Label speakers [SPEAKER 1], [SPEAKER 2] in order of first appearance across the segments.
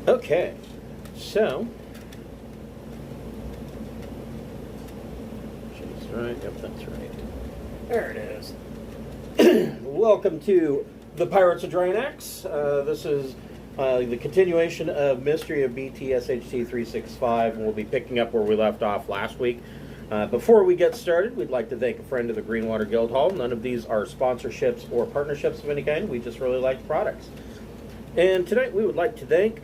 [SPEAKER 1] Okay, so she's right. Yep, that's right. There it is. Welcome to the Pirates of Drinax. This is the continuation of Mystery of BT-SHT 365, and we'll be picking up where we left off last week. Before we get started, we'd like to thank a friend of the Greenwater Guildhall. None of these are sponsorships or partnerships of any kind. We just really like the products. And tonight we would like to thank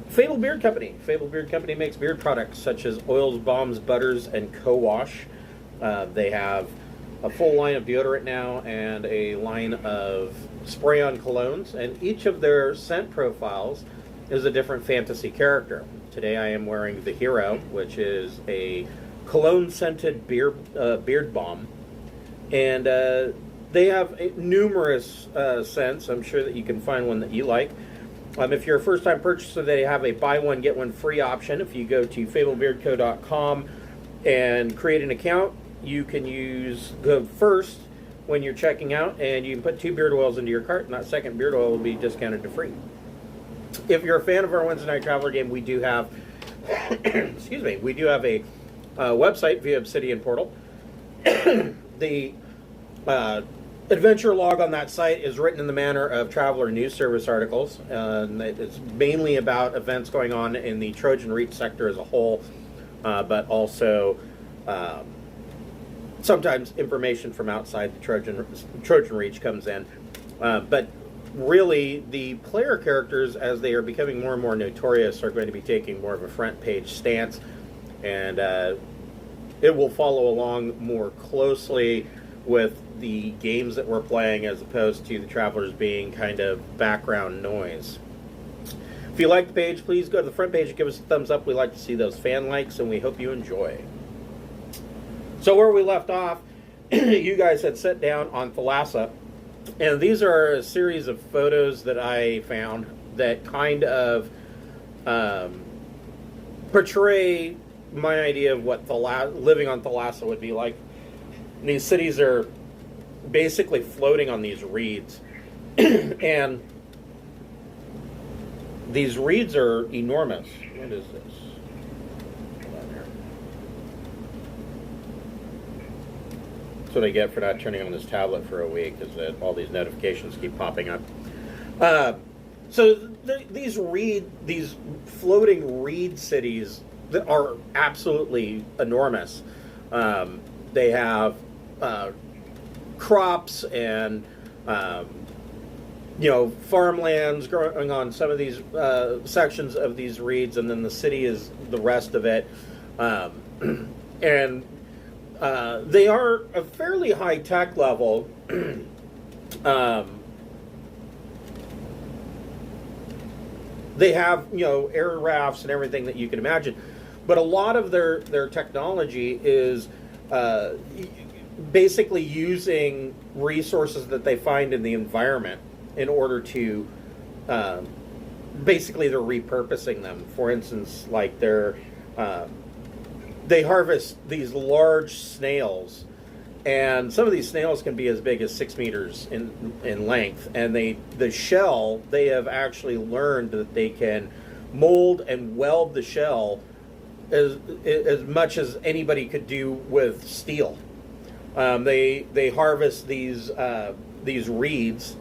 [SPEAKER 1] Fable Beard Company. Fable Beard Company makes beard products such as oils, balms, butters, and co-wash. They have a full line of deodorant now and a line of spray-on colognes, and each of their scent profiles is a different fantasy character. Today I am wearing the Hero, which is a cologne-scented beard balm, and they have numerous scents. I'm sure that you can find one that you like. If you're a first-time purchaser, they have a buy one, get one free option. If you go to fablebeardco.com and create an account, you can use the first when you're checking out, and you can put 2 beard oils into your cart, and that second beard oil will be discounted to free. If you're a fan of our Wednesday Night Traveler game, we do have, excuse me, we do have a website via Obsidian Portal. The adventure log on that site is written in the manner of Traveler News Service articles. It's mainly about events going on in the Trojan Reach sector as a whole, but also sometimes information from outside the Trojan Reach comes in. But really, the player characters, as they are becoming more and more notorious, are going to be taking more of a front page stance, and it will follow along more closely with the games that we're playing, as opposed to the Travelers being kind of background noise. If you like the page, please go to the front page and give us a thumbs up. We like to see those fan likes, and we hope you enjoy. So where we left off, you guys had sat down on Thalassa, and these are a series of photos that I found that kind of portray my idea of what living on Thalassa would be like. These cities are basically floating on these reeds, and these reeds are enormous. What is this? Hold on here. That's what I get for not turning on this tablet for a week, is that all these notifications keep popping up. So these floating reed cities that are absolutely enormous. They have crops and farmlands growing on some of these sections of these reeds, and then the city is the rest of it. And they are a fairly high tech level. They have air rafts and everything that you can imagine, but a lot of their technology is basically using resources that they find in the environment in order to basically they're repurposing them. For instance, like they harvest these large snails, and some of these snails can be as big as 6 meters in length, and the shell, they have actually learned that they can mold and weld the shell as much as anybody could do with steel. They harvest these reeds,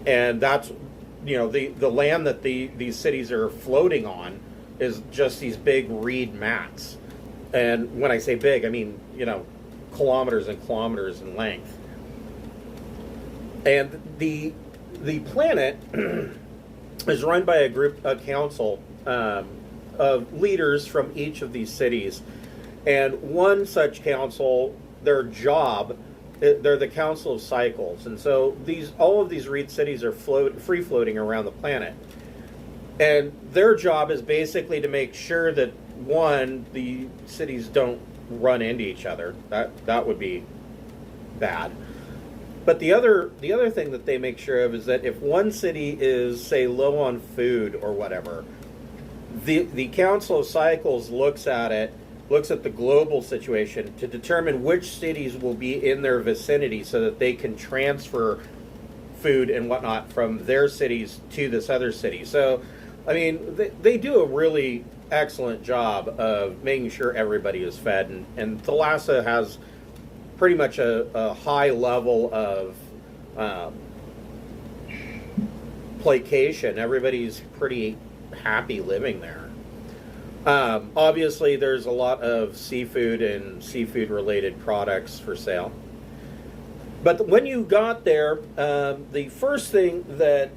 [SPEAKER 1] and that's the land that these cities are floating on is just these big reed mats. And when I say big, I mean kilometers and kilometers in length. And the planet is run by a council of leaders from each of these cities, and one such council, their job, they're the Council of Cycles, and so all of these reed cities are free floating around the planet, and their job is basically to make sure that the cities don't run into each other. That would be bad. But the other thing that they make sure of is that if one city is, say, low on food or whatever, the Council of Cycles looks at the global situation to determine which cities will be in their vicinity so that they can transfer food and whatnot from their cities to this other city. So, I mean, they do a really excellent job of making sure everybody is fed, and Thalassa has pretty much a high level of placation. Everybody's pretty happy living there. Obviously, there's a lot of seafood and seafood-related products for sale. But when you got there, the first thing that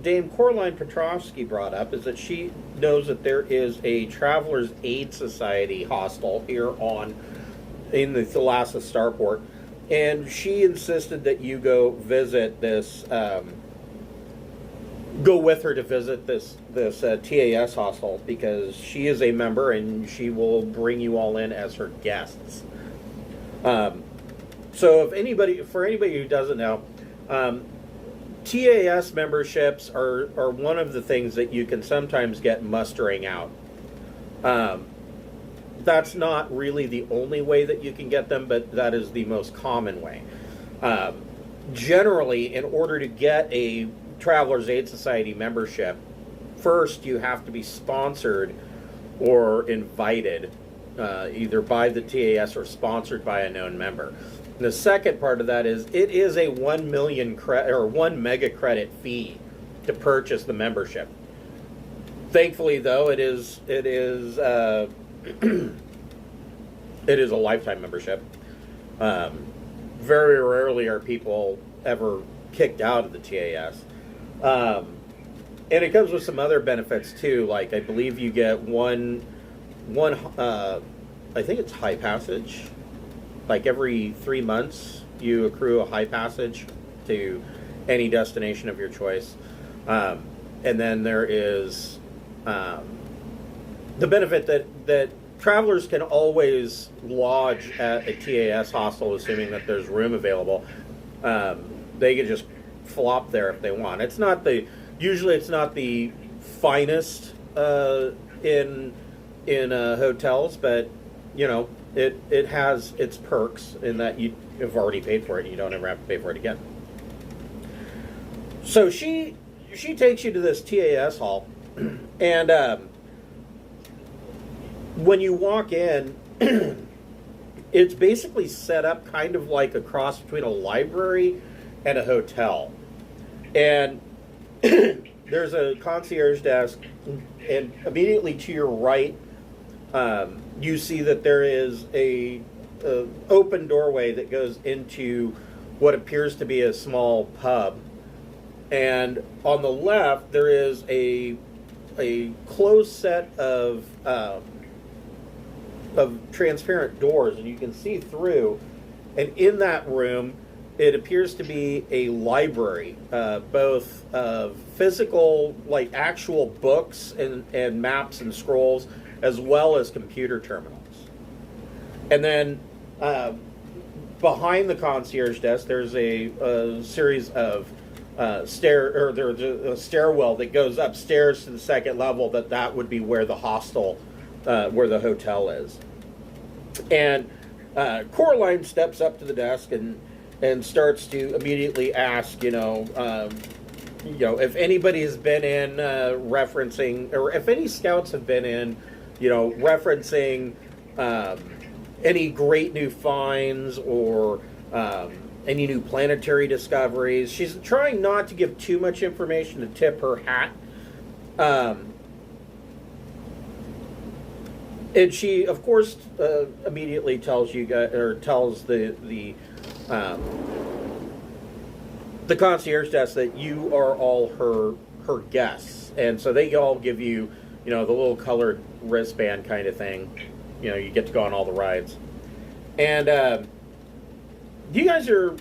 [SPEAKER 1] Dame Coraline Petrovsky brought up is that she knows that there is a Travelers Aid Society hostel here in the Thalassa Starport, and she insisted that you go visit this. Go with her to visit this TAS hostel because she is a member and she will bring you all in as her guests. So for anybody who doesn't know, TAS memberships are one of the things that you can sometimes get mustering out. That's not really the only way that you can get them, but that is the most common way. Generally, in order to get a Travelers Aid Society membership, first you have to be sponsored or invited either by the TAS or sponsored by a known member. And the second part of that is it is a 1 million or 1 mega credit fee to purchase the membership. Thankfully, though, it is it is a lifetime membership. Very rarely are people ever kicked out of the TAS. And it comes with some other benefits too, like I believe you get one I think it's high passage. Like every 3 months you accrue a high passage to any destination of your choice. And then there is the benefit that travelers can always lodge at a TAS hostel, assuming that there's room available. They can just flop there if they want. Usually it's not the finest in hotels, but you know it has its perks in that you have already paid for it and you don't ever have to pay for it again. So she takes you to this TAS hall, and when you walk in, it's basically set up kind of like a cross between a library and a hotel. And there's a concierge desk, and immediately to your right, you see that there is a open doorway that goes into what appears to be a small pub. And on the left, there is a closed set of transparent doors, and you can see through. And in that room, it appears to be a library, both physical, like actual books and maps and scrolls, as well as computer terminals. And then behind the concierge desk, there's a series of there's a stairwell that goes upstairs to the second level. That would be where the hostel, where the hotel is. And Coraline steps up to the desk and starts to immediately ask, if anybody has been in referencing, or if any scouts have been in, referencing any great new finds or any new planetary discoveries. She's trying not to give too much information to tip her hat. And she, of course, immediately tells you guys, or tells the concierge desk that you are all her guests, and so they all give you, the little colored wristband kind of thing. You get to go on all the rides, and you guys are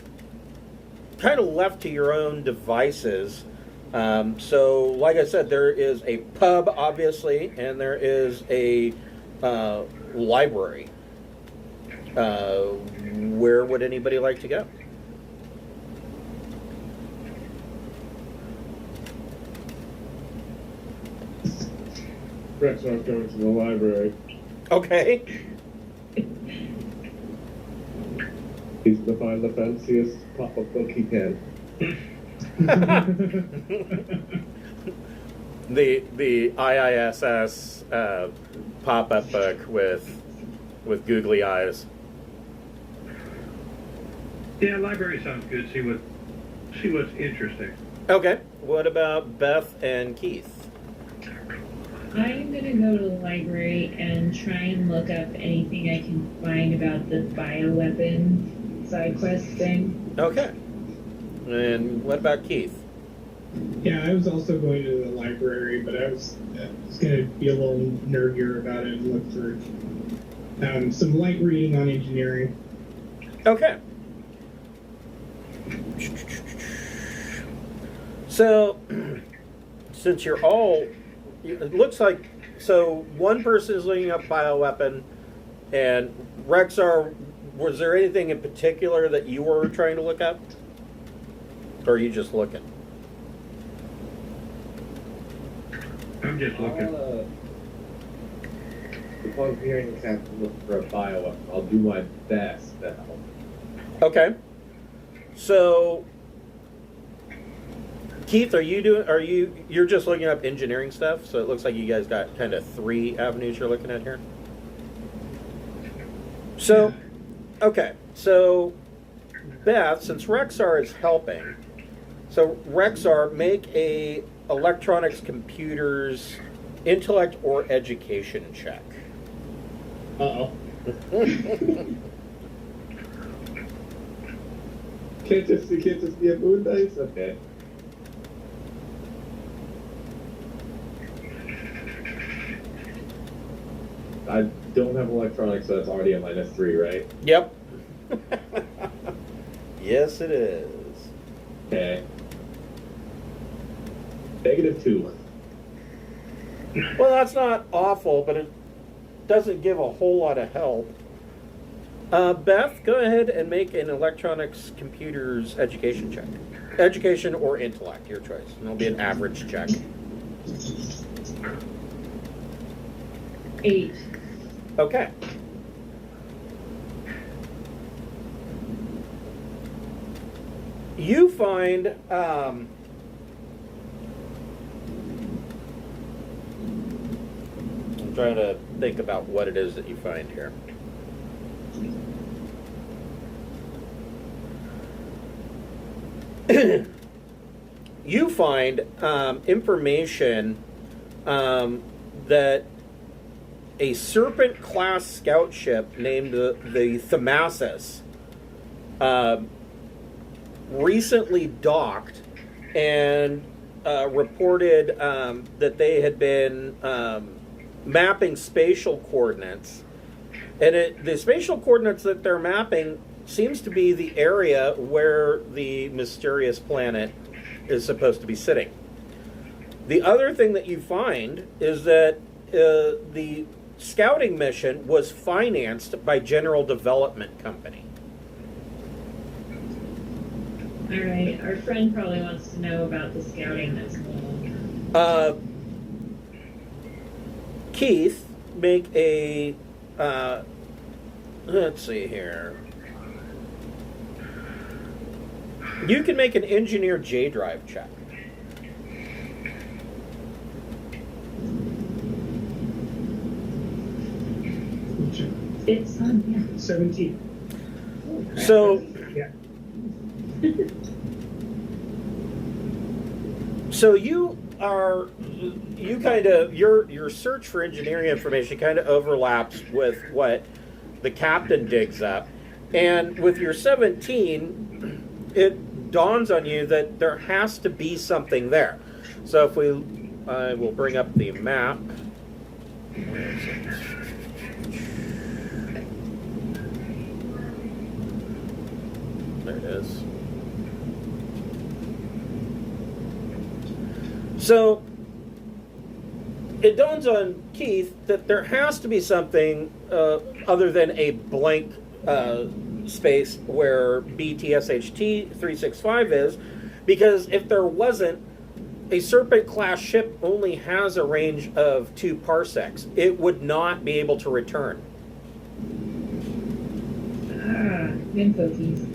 [SPEAKER 1] kind of left to your own devices. So, like I said, there is a pub, obviously, and there is a library. Where would anybody like to go?
[SPEAKER 2] Brett's not going to the library.
[SPEAKER 1] Okay.
[SPEAKER 2] He's going to find the fanciest pop-up book he can.
[SPEAKER 1] the IISS pop-up book with googly eyes.
[SPEAKER 2] Yeah, library sounds good. See what's interesting.
[SPEAKER 1] Okay. What about Beth and Keith?
[SPEAKER 3] I'm going to go to the library and try and look up anything I can find about the bioweapon side quest thing.
[SPEAKER 1] Okay. And what about Keith?
[SPEAKER 4] Yeah, I was also going to the library, but I was going to be a little nerdier about it and look for some light reading on engineering.
[SPEAKER 1] Okay. So, since you're all, it looks like, so one person is looking up bioweapon, and Rexar, was there anything in particular that you were trying to look up? Or are you just looking?
[SPEAKER 2] I'm just looking.
[SPEAKER 5] If I'm hearing have to look for a bioweapon, I'll do my best to help.
[SPEAKER 1] Okay. So, Keith, you're just looking up engineering stuff? So it looks like you guys got kind of 3 avenues you're looking at here. So, okay. So, Beth, since Rexar is helping, so Rexar, make a electronics computers intellect or education check.
[SPEAKER 4] Uh-oh.
[SPEAKER 5] Can't just be a moon dice? Okay. I don't have electronics, so that's already a -3, right?
[SPEAKER 1] Yep. Yes, it is.
[SPEAKER 5] Okay. -2.
[SPEAKER 1] Well, that's not awful, but it doesn't give a whole lot of help. Beth, go ahead and make an electronics computers education check. Education or intellect, your choice. And it'll be an average check.
[SPEAKER 3] 8.
[SPEAKER 1] Okay. You find I'm trying to think about what it is that you find here. You find information that a Serpent-class scout ship named the Thalassa recently docked and reported that they had been mapping spatial coordinates. And the spatial coordinates that they're mapping seems to be the area where the mysterious planet is supposed to be sitting. The other thing that you find is that the scouting mission was financed by General Development Company.
[SPEAKER 3] All right, our friend probably wants to know about the scouting that's involved.
[SPEAKER 1] Keith, make a, let's see here. You can make an engineer J-drive check.
[SPEAKER 3] It's on,
[SPEAKER 4] 17.
[SPEAKER 1] So,
[SPEAKER 4] Yeah.
[SPEAKER 1] so you kind of, your search for engineering information kind of overlaps with what the captain digs up. And with your 17, it dawns on you that there has to be something there. So if I will bring up the map. Where is it? There it is. So it dawns on Keith that there has to be something other than a blank space where BT-SHT 365 is, because if there wasn't, a Serpent-class ship only has a range of 2 parsecs. It would not be able to return.
[SPEAKER 3] info keys.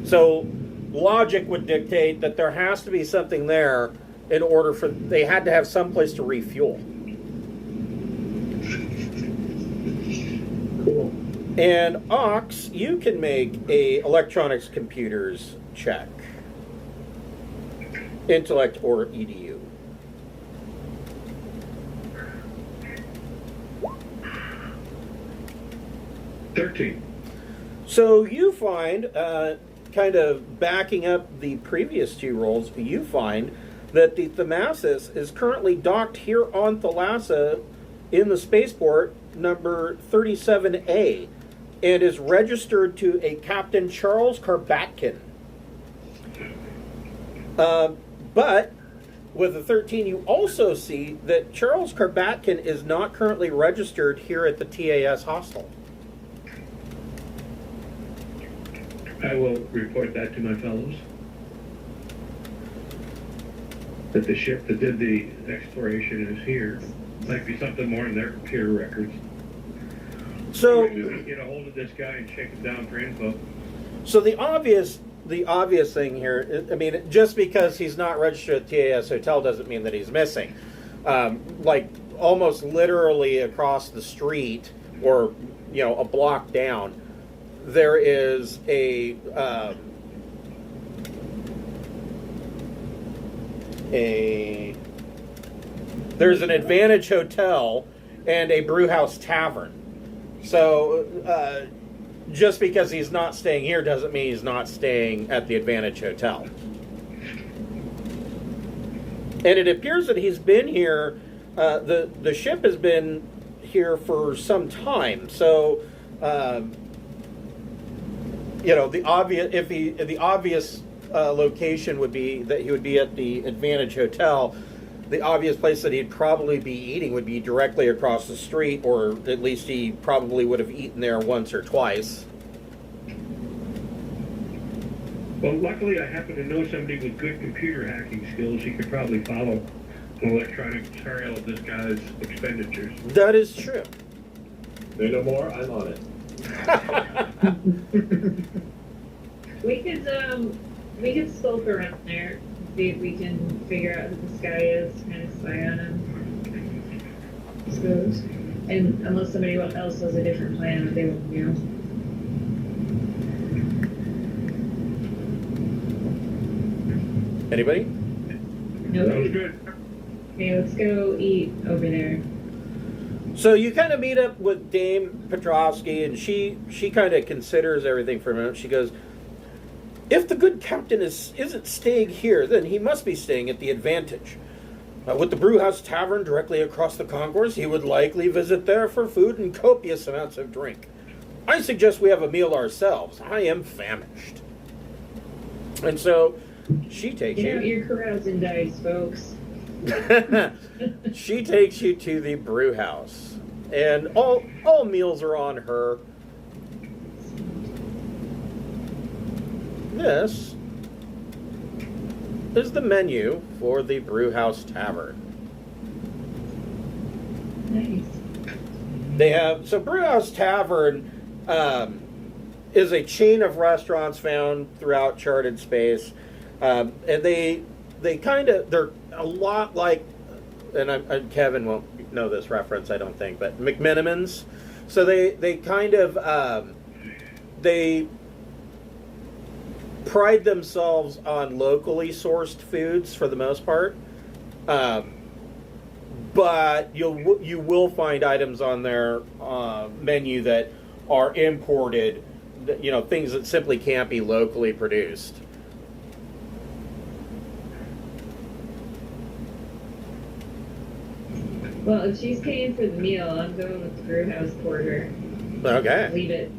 [SPEAKER 1] So logic would dictate that there has to be something there in order for they had to have some place to refuel.
[SPEAKER 4] Cool.
[SPEAKER 1] And Ox, you can make a electronics computers check. Intellect or EDU.
[SPEAKER 2] $13.
[SPEAKER 1] So you find, kind of backing up the previous two rolls, you find that the Thalassa is currently docked here on Thalassa in the spaceport number 37A and is registered to a Captain Charles Karbatkin. But with the 13, you also see that Charles Karbatkin is not currently registered here at the TAS hostel.
[SPEAKER 2] I will report that to my fellows. That the ship that did the exploration is here. Might be something more in their computer records.
[SPEAKER 1] So
[SPEAKER 2] Get a hold of this guy and shake him down for info.
[SPEAKER 1] So the obvious thing here, I mean, just because he's not registered at TAS Hotel doesn't mean that he's missing. Like almost literally across the street, or a block down, there is there's an Advantage Hotel and a Brewhouse Tavern. So just because he's not staying here doesn't mean he's not staying at the Advantage Hotel. And it appears that he's been here. The ship has been here for some time. So the obvious location would be that he would be at the Advantage Hotel. The obvious place that he'd probably be eating would be directly across the street, or at least he probably would have eaten there once or twice.
[SPEAKER 2] Well, luckily I happen to know somebody with good computer hacking skills. He could probably follow an electronic trail of this guy's expenditures.
[SPEAKER 1] That is true.
[SPEAKER 5] Say no more, I'm on it.
[SPEAKER 3] We could skulk around there, see if we can figure out who this guy is, kind of spy on him, I suppose. And unless somebody else has a different plan that they want to do.
[SPEAKER 1] Anybody?
[SPEAKER 3] Nope.
[SPEAKER 2] Sounds good.
[SPEAKER 3] Okay, let's go eat over there.
[SPEAKER 1] So you kind of meet up with Dame Petrovsky, and she kind of considers everything for a minute. She goes, "If the good captain isn't staying here, then he must be staying at the Advantage. With the Brewhouse Tavern directly across the concourse, he would likely visit there for food and copious amounts of drink. I suggest we have a meal ourselves. I am famished." And so she takes
[SPEAKER 3] Get out
[SPEAKER 1] you.
[SPEAKER 3] your carousing dice, folks.
[SPEAKER 1] She takes you to the brew house, and all meals are on her. This is the menu for the Brewhouse Tavern.
[SPEAKER 3] Nice.
[SPEAKER 1] They have Brewhouse Tavern is a chain of restaurants found throughout charted space, and they're a lot like, and Kevin won't know this reference, I don't think, but McMenamins. So they kind of they pride themselves on locally sourced foods for the most part, but you will find items on their menu that are imported, things that simply can't be locally produced.
[SPEAKER 3] Well, if she's paying for the meal, I'm going with the brewhouse porter.
[SPEAKER 1] Okay.
[SPEAKER 3] Leave it.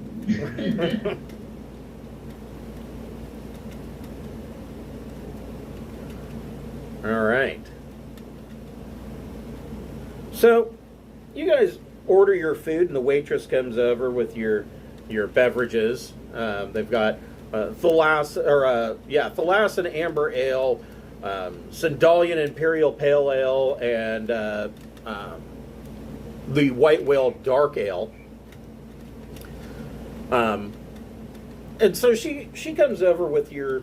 [SPEAKER 1] All right. So, you guys order your food, and the waitress comes over with your beverages. They've got Thalassa Amber Ale, Sandalian Imperial Pale Ale, and the White Whale Dark Ale. And so she comes over with your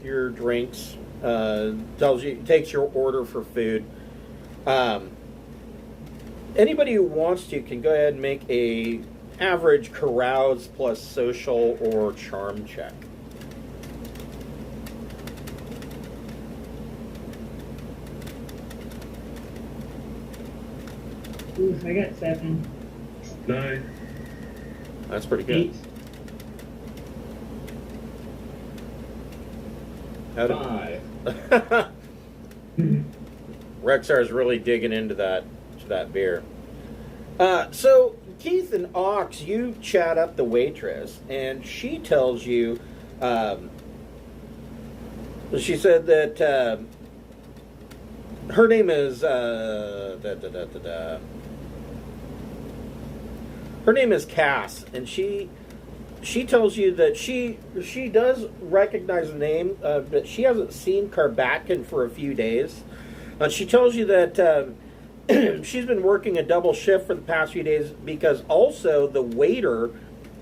[SPEAKER 1] your drinks, takes your order for food. Anybody who wants to can go ahead and make a average carouse plus social or charm check.
[SPEAKER 3] Ooh, I got 7.
[SPEAKER 2] 9.
[SPEAKER 1] That's pretty good.
[SPEAKER 4] 8.
[SPEAKER 1] How
[SPEAKER 5] 5.
[SPEAKER 1] Rexar is really digging into that beer. So Keith and Ox, you chat up the waitress, and she tells you. She said that her name is her name is Cass, and she tells you that she does recognize the name, but she hasn't seen Karbatkin for a few days. She tells you that she's been working a double shift for the past few days because also the waiter,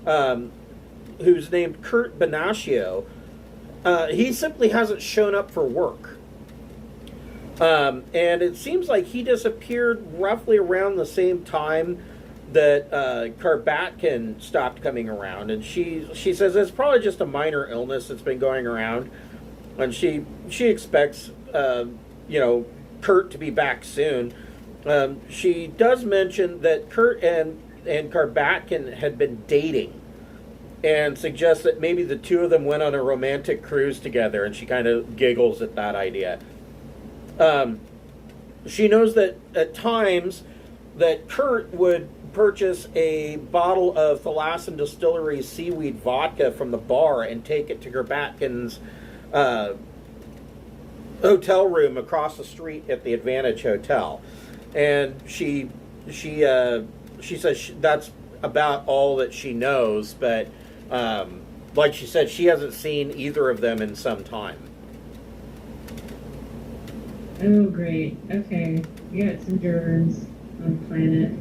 [SPEAKER 1] who's named Kurt Benaccio, he simply hasn't shown up for work. And it seems like he disappeared roughly around the same time that Karbatkin stopped coming around. And she says it's probably just a minor illness that's been going around. And she expects, Kurt to be back soon. She does mention that Kurt and Karbatkin had been dating and suggests that maybe the two of them went on a romantic cruise together, and she kind of giggles at that idea. She knows that at times that Kurt would purchase a bottle of Thalassa Distillery seaweed vodka from the bar and take it to Karbatkin's hotel room across the street at the Advantage Hotel. And she says that's about all that she knows, but like she said, she hasn't seen either of them in some time.
[SPEAKER 3] Oh, great. Okay. We got some germs on the planet.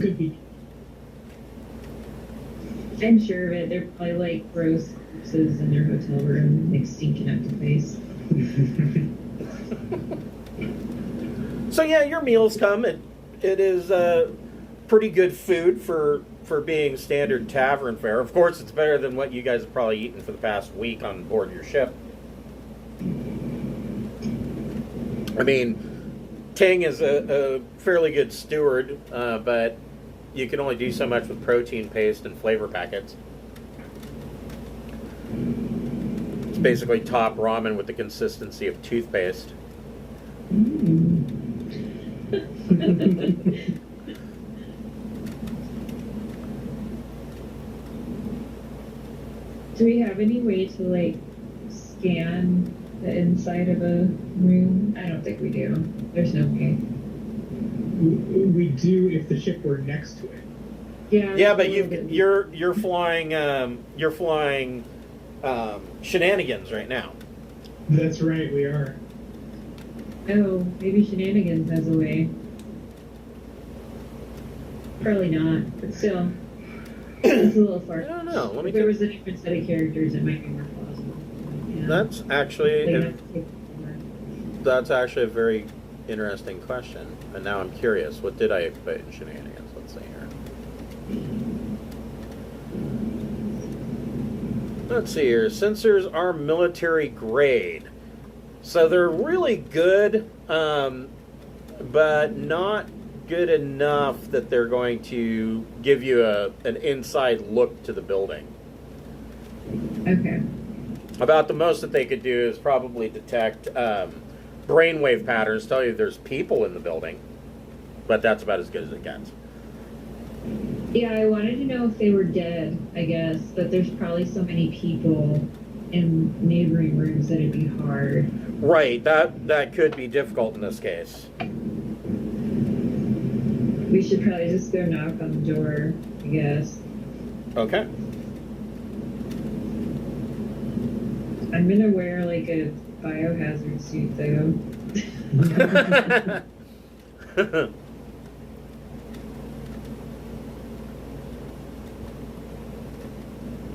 [SPEAKER 4] Could be.
[SPEAKER 3] I'm sure of it. They're probably like gross corpses in their hotel room, like stinking up the place.
[SPEAKER 1] So yeah, your meals come. It is pretty good food for being standard tavern fare. Of course, it's better than what you guys have probably eaten for the past week on board your ship. I mean, Ting is a fairly good steward, but you can only do so much with protein paste and flavor packets. It's basically top ramen with the consistency of toothpaste.
[SPEAKER 3] Do we have any way to like scan the inside of a room? I don't think we do. There's no way.
[SPEAKER 4] We do if the ship were next to it.
[SPEAKER 1] Yeah, but you're flying Shenanigans right now.
[SPEAKER 4] That's right, we are.
[SPEAKER 3] Oh, maybe Shenanigans has a way. Probably not, but still. It's a little far.
[SPEAKER 1] I don't know.
[SPEAKER 3] If there was a different set of characters, it might be more plausible. Yeah.
[SPEAKER 1] That's actually
[SPEAKER 3] Like,
[SPEAKER 1] that's actually a very interesting question. And now I'm curious. What did I put in Shenanigans? Let's see here. Let's see here. Sensors are military grade. So they're really good, but not good enough that they're going to give you an inside look to the building.
[SPEAKER 3] Okay.
[SPEAKER 1] About the most that they could do is probably detect brainwave patterns, tell you there's people in the building, but that's about as good as it gets.
[SPEAKER 3] Yeah, I wanted to know if they were dead, I guess, but there's probably so many people in neighboring rooms that it'd be hard.
[SPEAKER 1] Right, that could be difficult in this case.
[SPEAKER 3] We should probably just go knock on the door, I guess.
[SPEAKER 1] Okay.
[SPEAKER 3] I'm gonna wear like a biohazard suit though.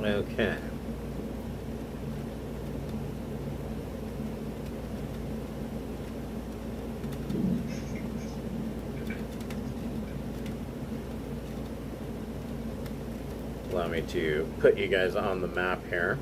[SPEAKER 1] Okay. allow me to put you guys on the map here.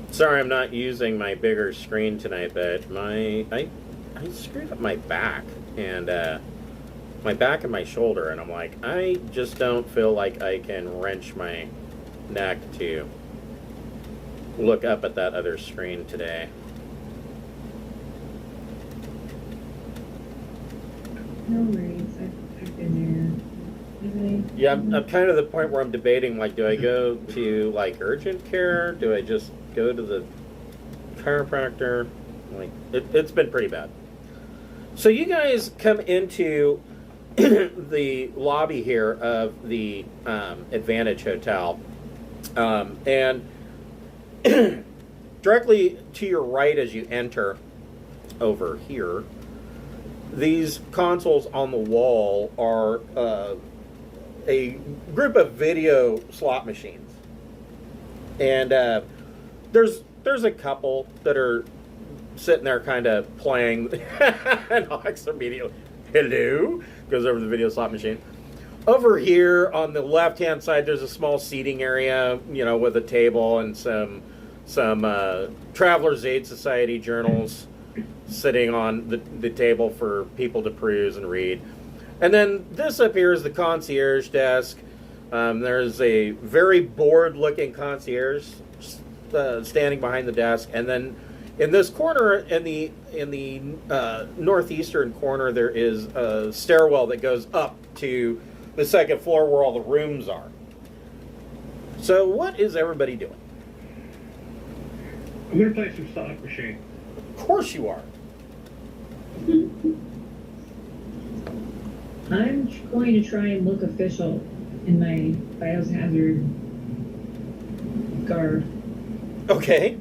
[SPEAKER 1] Sorry, I'm not using my bigger screen tonight, but I screwed up my back and my shoulder, and I'm like, I just don't feel like I can wrench my neck to look up at that other screen today.
[SPEAKER 3] No worries, I've been there.
[SPEAKER 1] Yeah, I'm kind of at the point where I'm debating, like, do I go to, like, urgent care? Do I just go to the chiropractor? Like, it's been pretty bad. So you guys come into the lobby here of the Advantage Hotel, and directly to your right as you enter over here, these consoles on the wall are a group of video slot machines, and there's a couple that are sitting there kind of playing, and Alex immediately, hello, goes over to the video slot machine. Over here on the left-hand side, there's a small seating area, you know, with a table and some Traveler's Aid Society journals sitting on the table for people to peruse and read. And then this up here is the concierge desk. There's a very bored-looking concierge standing behind the desk, and then in this corner, in the northeastern corner, there is a stairwell that goes up to the second floor where all the rooms are. So, what is everybody doing?
[SPEAKER 2] I'm going to play some slot machine.
[SPEAKER 1] Of course you are.
[SPEAKER 3] I'm going to try and look official in my biohazard garb.
[SPEAKER 1] Okay.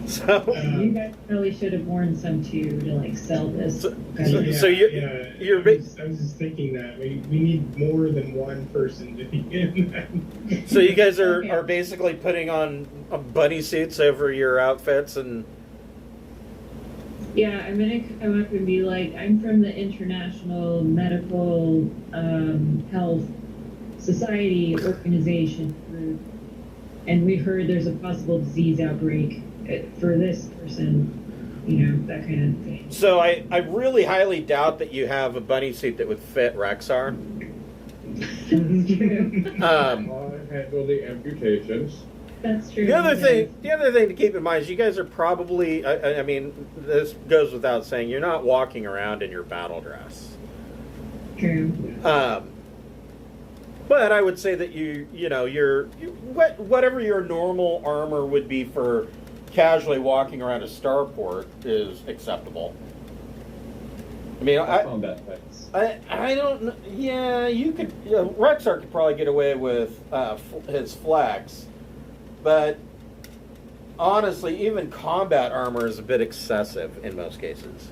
[SPEAKER 1] So
[SPEAKER 3] You guys probably should have worn some too to like sell this.
[SPEAKER 1] So
[SPEAKER 4] I was just thinking that we need more than one person to be in that.
[SPEAKER 1] So you guys are basically putting on bunny suits over your outfits, and
[SPEAKER 3] Yeah, I'm gonna come up and be like, I'm from the International Medical Health Society Organization Group, and we've heard there's a possible disease outbreak for this person, you know, that kind of thing.
[SPEAKER 1] so I really highly doubt that you have a bunny suit that would fit Rexar.
[SPEAKER 3] That's true.
[SPEAKER 5] I handle the amputations.
[SPEAKER 3] That's true.
[SPEAKER 1] The other thing to keep in mind is you guys are probably, I mean, this goes without saying, you're not walking around in your battle dress.
[SPEAKER 3] True.
[SPEAKER 1] But I would say that whatever your normal armor would be for casually walking around a starport is acceptable. I mean,
[SPEAKER 5] Combat types.
[SPEAKER 1] I don't know. Yeah, you could. Rexar could probably get away with his flex, but honestly, even combat armor is a bit excessive in most cases.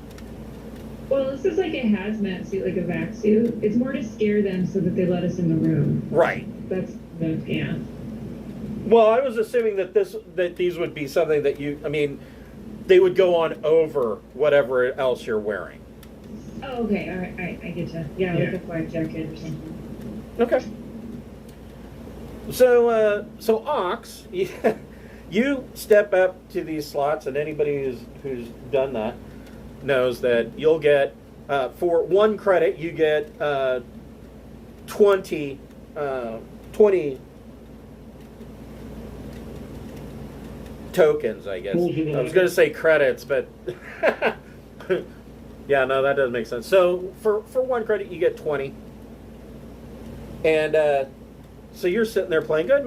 [SPEAKER 3] Well, this is like a hazmat suit, like a vac suit. It's more to scare them so that they let us in the room.
[SPEAKER 1] Right.
[SPEAKER 3] That's the, yeah.
[SPEAKER 1] Well, I was assuming that these would be something that they would go on over whatever else you're wearing.
[SPEAKER 3] Oh, okay. All right. I get you. Yeah, like a flak jacket or something.
[SPEAKER 1] Okay. So Ox, you step up to these slots, and anybody who's done that knows that you'll get for 1 credit you get 20 20 tokens, I guess.
[SPEAKER 2] Pulls it
[SPEAKER 1] I was going to say credits, but yeah, no, that doesn't make sense. So for 1 credit, you get 20. And so you're sitting there playing. Go ahead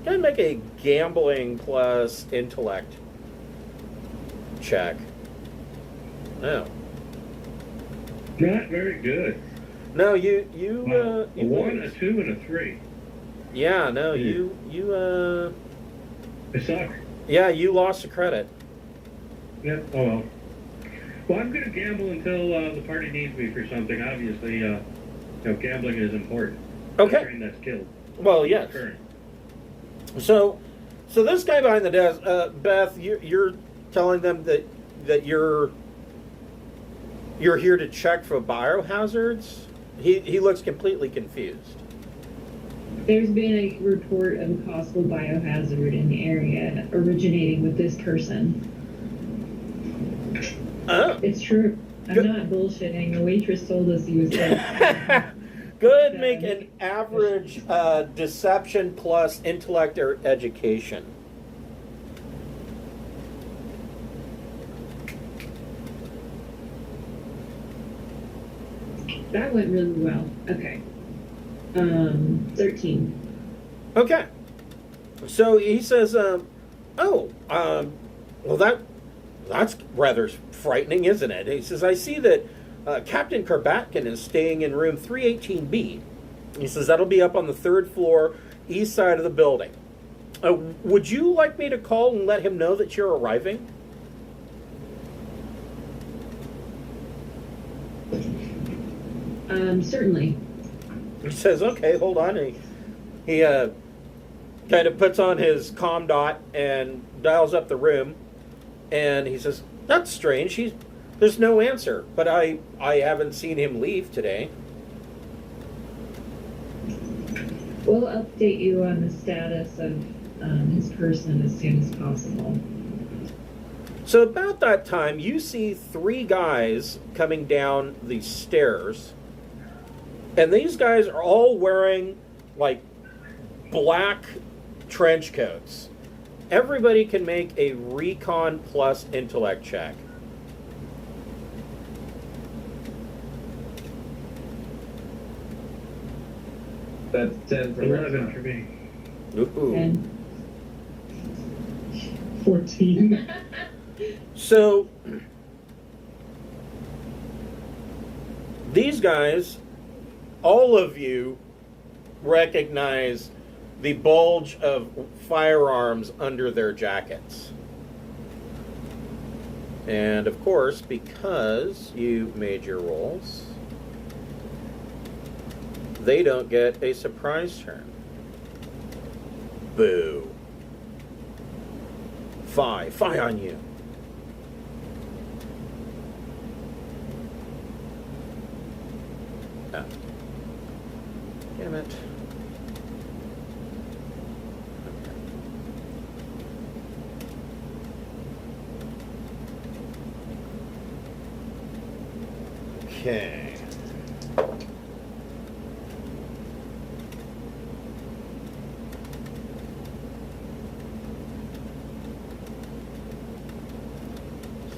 [SPEAKER 1] and make a gambling plus intellect check. No.
[SPEAKER 2] Not very good.
[SPEAKER 1] No, you
[SPEAKER 2] A
[SPEAKER 1] you
[SPEAKER 2] 1, a 2, and a 3.
[SPEAKER 1] yeah, no,
[SPEAKER 2] Yeah.
[SPEAKER 1] you
[SPEAKER 2] I suck.
[SPEAKER 1] yeah, you lost a credit.
[SPEAKER 2] Yeah, oh well. Well, I'm going to gamble until the party needs me for something. Obviously, gambling is important.
[SPEAKER 1] Okay.
[SPEAKER 2] Train that skill.
[SPEAKER 1] Well, yes.
[SPEAKER 2] Current.
[SPEAKER 1] So this guy behind the desk, Beth, you're telling them that you're here to check for biohazards. He looks completely confused.
[SPEAKER 3] There's been a report of a possible biohazard in the area originating with this person.
[SPEAKER 1] Oh.
[SPEAKER 3] It's true. I'm
[SPEAKER 1] Good.
[SPEAKER 3] not bullshitting. The waitress told us he was dead.
[SPEAKER 1] Good. Make an average deception plus intellect or education.
[SPEAKER 3] That went really well. Okay. 13.
[SPEAKER 1] Okay. So he says, well, that's rather frightening, isn't it? He says, I see that Captain Karbatkin is staying in room 318B. He says, that'll be up on the 3rd floor, east side of the building. Would you like me to call and let him know that you're arriving?
[SPEAKER 3] Certainly.
[SPEAKER 1] He says, okay, hold on. He kind of puts on his comm dot and dials up the room. And he says, that's strange. There's no answer. But I haven't seen him leave today.
[SPEAKER 3] We'll update you on the status of his person as soon as possible.
[SPEAKER 1] So about that time, you see 3 guys coming down the stairs. And these guys are all wearing, like, black trench coats. Everybody can make a recon plus intellect check.
[SPEAKER 5] That's 10 for
[SPEAKER 2] 11 for me.
[SPEAKER 1] Ooh.
[SPEAKER 3] And
[SPEAKER 4] 14.
[SPEAKER 1] So, these guys, all of you recognize the bulge of firearms under their jackets. And of course, because you made your rolls, they don't get a surprise turn. Boo. Fie on you. Oh. Damn it. Okay.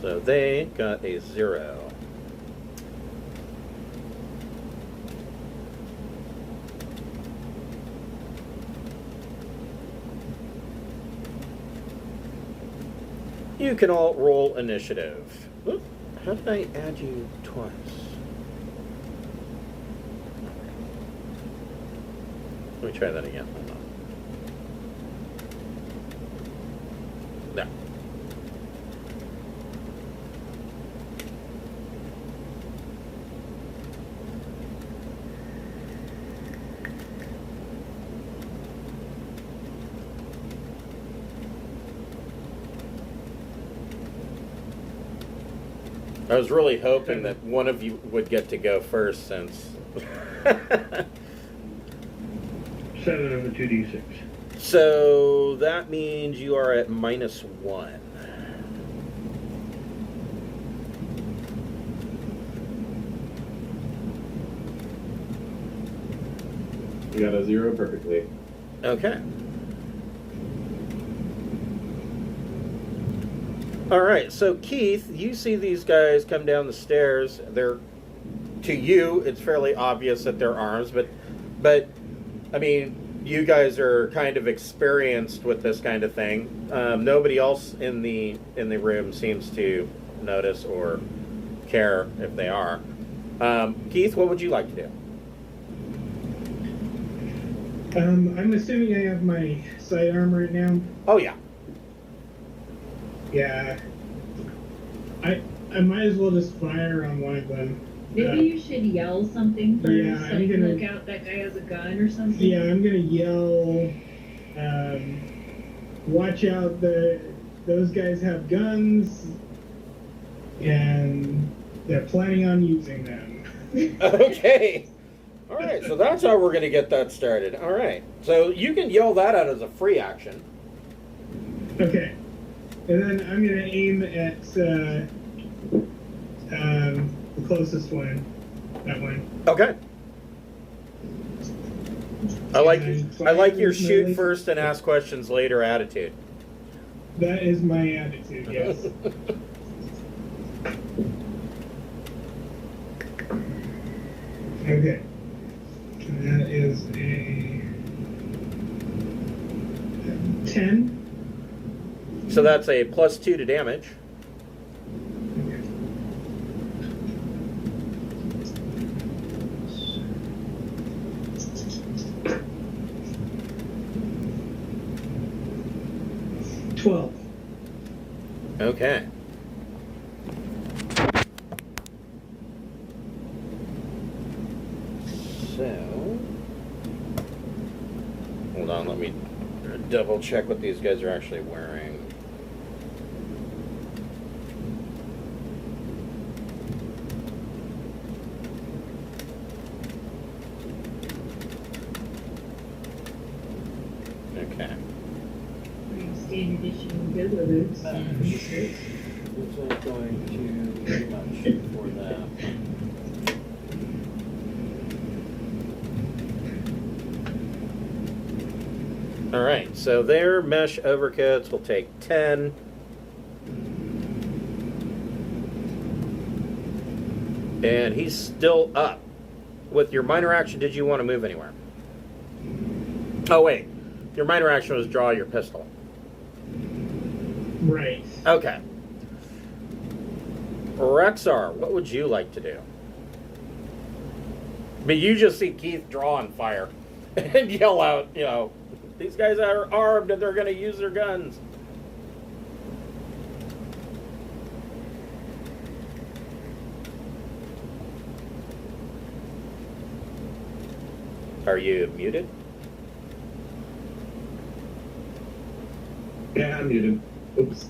[SPEAKER 1] So they got a 0. You can all roll initiative. Oop, how did I add you twice? Let me try that again. Hold on. No. I was really hoping that one of you would get to go first since...
[SPEAKER 2] 7 on the 2d6.
[SPEAKER 1] So that means you are at -1.
[SPEAKER 5] You got a 0 perfectly.
[SPEAKER 1] Okay. All right, so Keith, you see these guys come down the stairs. They're, to you, it's fairly obvious that they're arms, but I mean, you guys are kind of experienced with this kind of thing. Nobody else in the room seems to notice or care if they are. Keith, what would you like to do?
[SPEAKER 4] I'm assuming I have my sidearm right now.
[SPEAKER 1] Oh yeah.
[SPEAKER 4] Yeah. I might as well just fire on one of them.
[SPEAKER 3] Maybe you should yell something first,
[SPEAKER 4] Yeah,
[SPEAKER 3] so
[SPEAKER 4] I'm
[SPEAKER 3] you can
[SPEAKER 4] gonna-
[SPEAKER 3] look out that guy has a gun or something.
[SPEAKER 4] Yeah, I'm gonna yell. Watch out! Those guys have guns, and they're planning on using them.
[SPEAKER 1] Okay. All right, so that's how we're going to get that started. All right. So you can yell that out as a free action.
[SPEAKER 4] Okay. And then I'm gonna aim at the closest one. That one.
[SPEAKER 1] Okay. I like your
[SPEAKER 4] with my
[SPEAKER 1] shoot
[SPEAKER 4] laser-
[SPEAKER 1] first and ask questions later attitude.
[SPEAKER 4] That is my attitude. Yes. Okay. And that is a 10.
[SPEAKER 1] So that's a +2 to damage.
[SPEAKER 4] Okay. 12.
[SPEAKER 1] Okay. So, hold on, let me double check what these guys are actually wearing. Okay.
[SPEAKER 3] Standard issue Goodwill boots and t-shirts.
[SPEAKER 1] Is that going to pretty much for that? All right, so their mesh overcoats will take 10. And he's still up. With your minor action, did you want to move anywhere? Oh, wait. Your minor action was draw your pistol.
[SPEAKER 4] Right.
[SPEAKER 1] Okay. Rexar, what would you like to do? I mean, you just see Keith draw and fire and yell out, you know, these guys are armed and they're going to use their guns. Are you muted?
[SPEAKER 5] Yeah, I'm muted. Oops.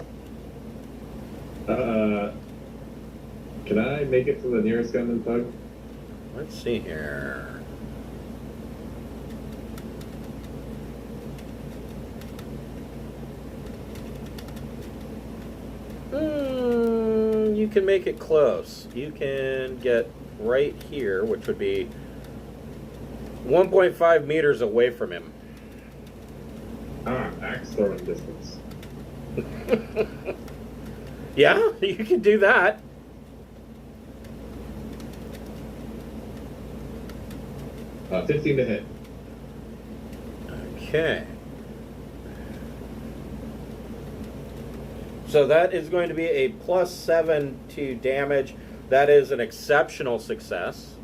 [SPEAKER 5] Can I make it to the nearest gun and thug?
[SPEAKER 1] Let's see here. You can make it close. You can get right here, which would be 1.5 meters away from him.
[SPEAKER 5] Axe throwing distance.
[SPEAKER 1] Yeah, you can do that.
[SPEAKER 5] 15 to hit.
[SPEAKER 1] Okay. So that is going to be a +7 to damage. That is an exceptional success.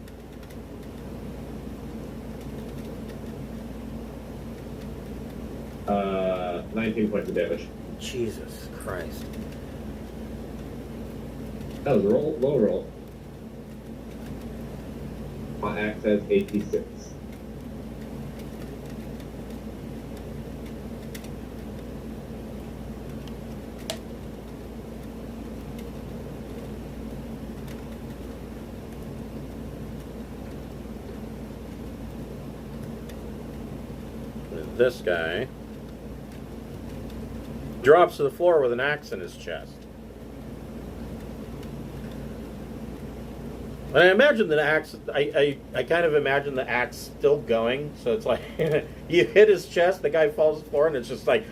[SPEAKER 5] Uh, 19 points of damage.
[SPEAKER 1] Jesus Christ.
[SPEAKER 5] That was a low roll. My axe has 86.
[SPEAKER 1] This guy drops to the floor with an axe in his chest. And I imagine the axe. I kind of imagine the axe still going. So it's like you hit his chest, the guy falls to the floor, and it's just like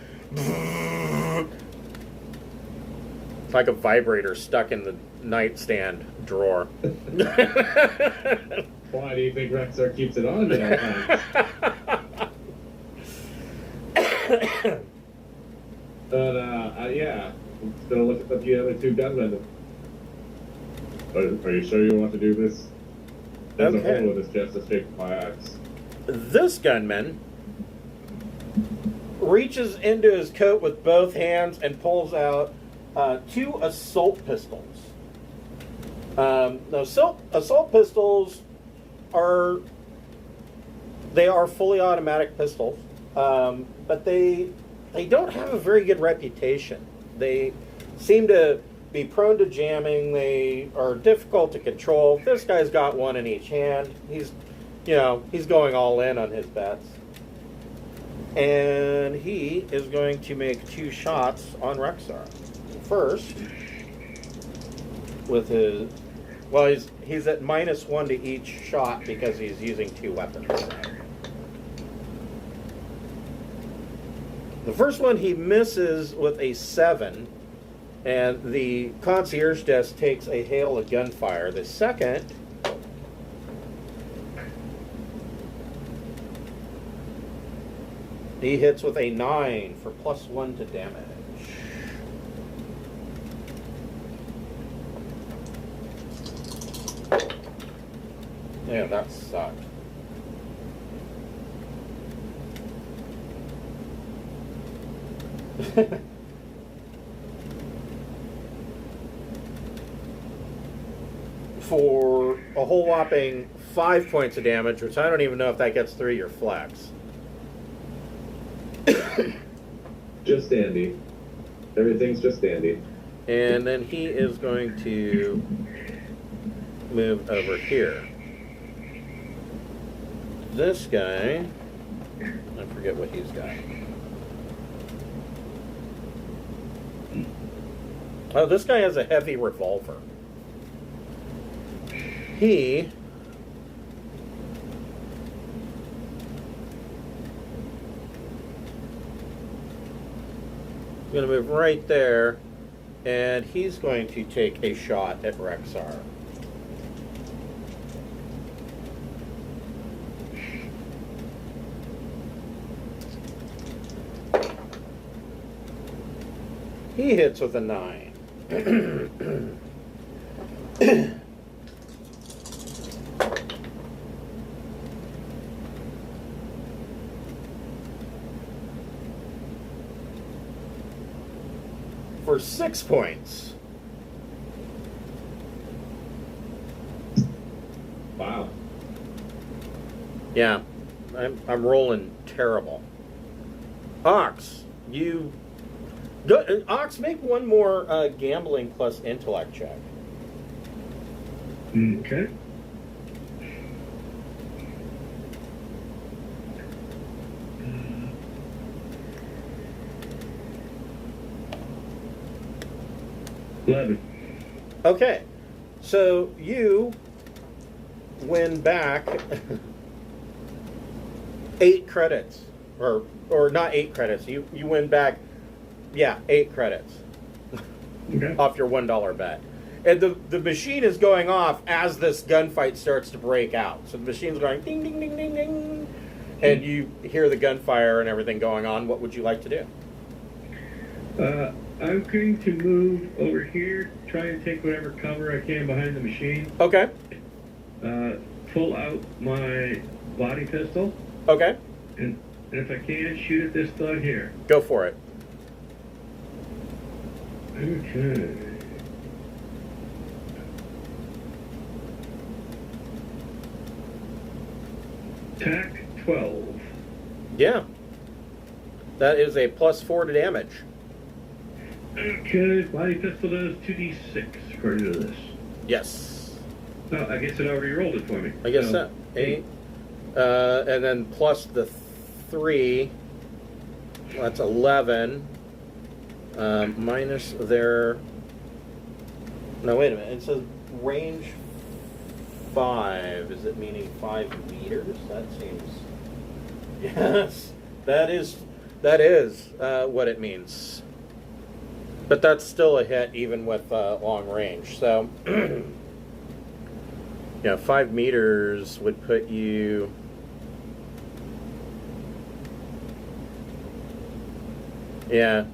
[SPEAKER 1] it's like a vibrator stuck in the nightstand drawer.
[SPEAKER 5] Why do you think Rexar keeps it on at all times? But yeah, I'm gonna look at the other two gunmen. Are you sure you want to do this? There's a hole in his chest to shape my axe.
[SPEAKER 1] This gunman reaches into his coat with both hands and pulls out 2 assault pistols. Now, assault pistols are fully automatic pistols, but they don't have a very good reputation. They seem to be prone to jamming. They are difficult to control. This guy's got one in each hand. He's going all in on his bets. And he is going to make 2 shots on Rexar. First, with his... Well, he's at -1 to each shot because he's using 2 weapons. The first one he misses with a 7, and the concierge desk takes a hail of gunfire. The second, he hits with a 9 for +1 to damage. Yeah, that sucked. For a whole whopping 5 points of damage, which I don't even know if that gets through your flex.
[SPEAKER 5] Just dandy. Everything's just dandy.
[SPEAKER 1] And then he is going to move over here. This guy, I forget what he's got. Oh, this guy has a heavy revolver. He is going to move right there, and he's going to take a shot at Rexar. He hits with a 9. For 6 points.
[SPEAKER 5] Wow.
[SPEAKER 1] Yeah, I'm rolling terrible. Ox, you go. Ox, make one more gambling plus intellect check.
[SPEAKER 2] Okay.
[SPEAKER 1] Okay, so you win back 8 credits, or not 8 credits. You win back, 8 credits off your $1 bet. And the machine is going off as this gunfight starts to break out. So the machine's going ding, ding, ding, ding, ding. And you hear the gunfire and everything going on. What would you like to do?
[SPEAKER 2] I'm going to move over here, try and take whatever cover I can behind the machine.
[SPEAKER 1] Okay.
[SPEAKER 2] Pull out my body pistol.
[SPEAKER 1] Okay.
[SPEAKER 2] And if I can, shoot at this thug here.
[SPEAKER 1] Go for it.
[SPEAKER 2] Okay. Attack 12.
[SPEAKER 1] Yeah. That is a +4 to damage.
[SPEAKER 2] Okay, body pistol does 2d6 according to this.
[SPEAKER 1] Yes.
[SPEAKER 2] Oh, I guess it already rolled it for me.
[SPEAKER 1] I guess so. 8. And then plus the 3. That's 11. Minus their... No, wait a minute. It says range 5. Is it meaning 5 meters? That seems... Yes, that is what it means. But that's still a hit even with long range. So, yeah, 5 meters would put you... Yeah.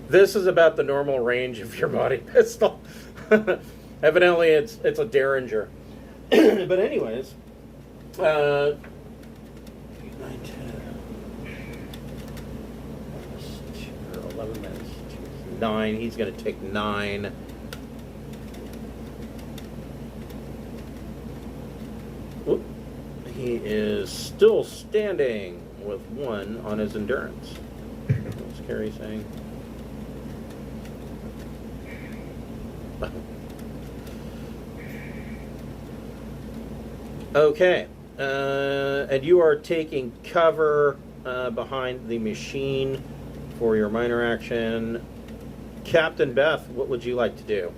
[SPEAKER 1] This is about the normal range of your body pistol. Evidently, it's a Derringer. But anyways, 8, 9, 10, 11 minutes, 9. He's going to take 9. Whoop. He is still standing with 1 on his endurance. What's Carrie saying? Okay, and you are taking cover behind the machine for your minor action. Captain Beth, what would you like to do?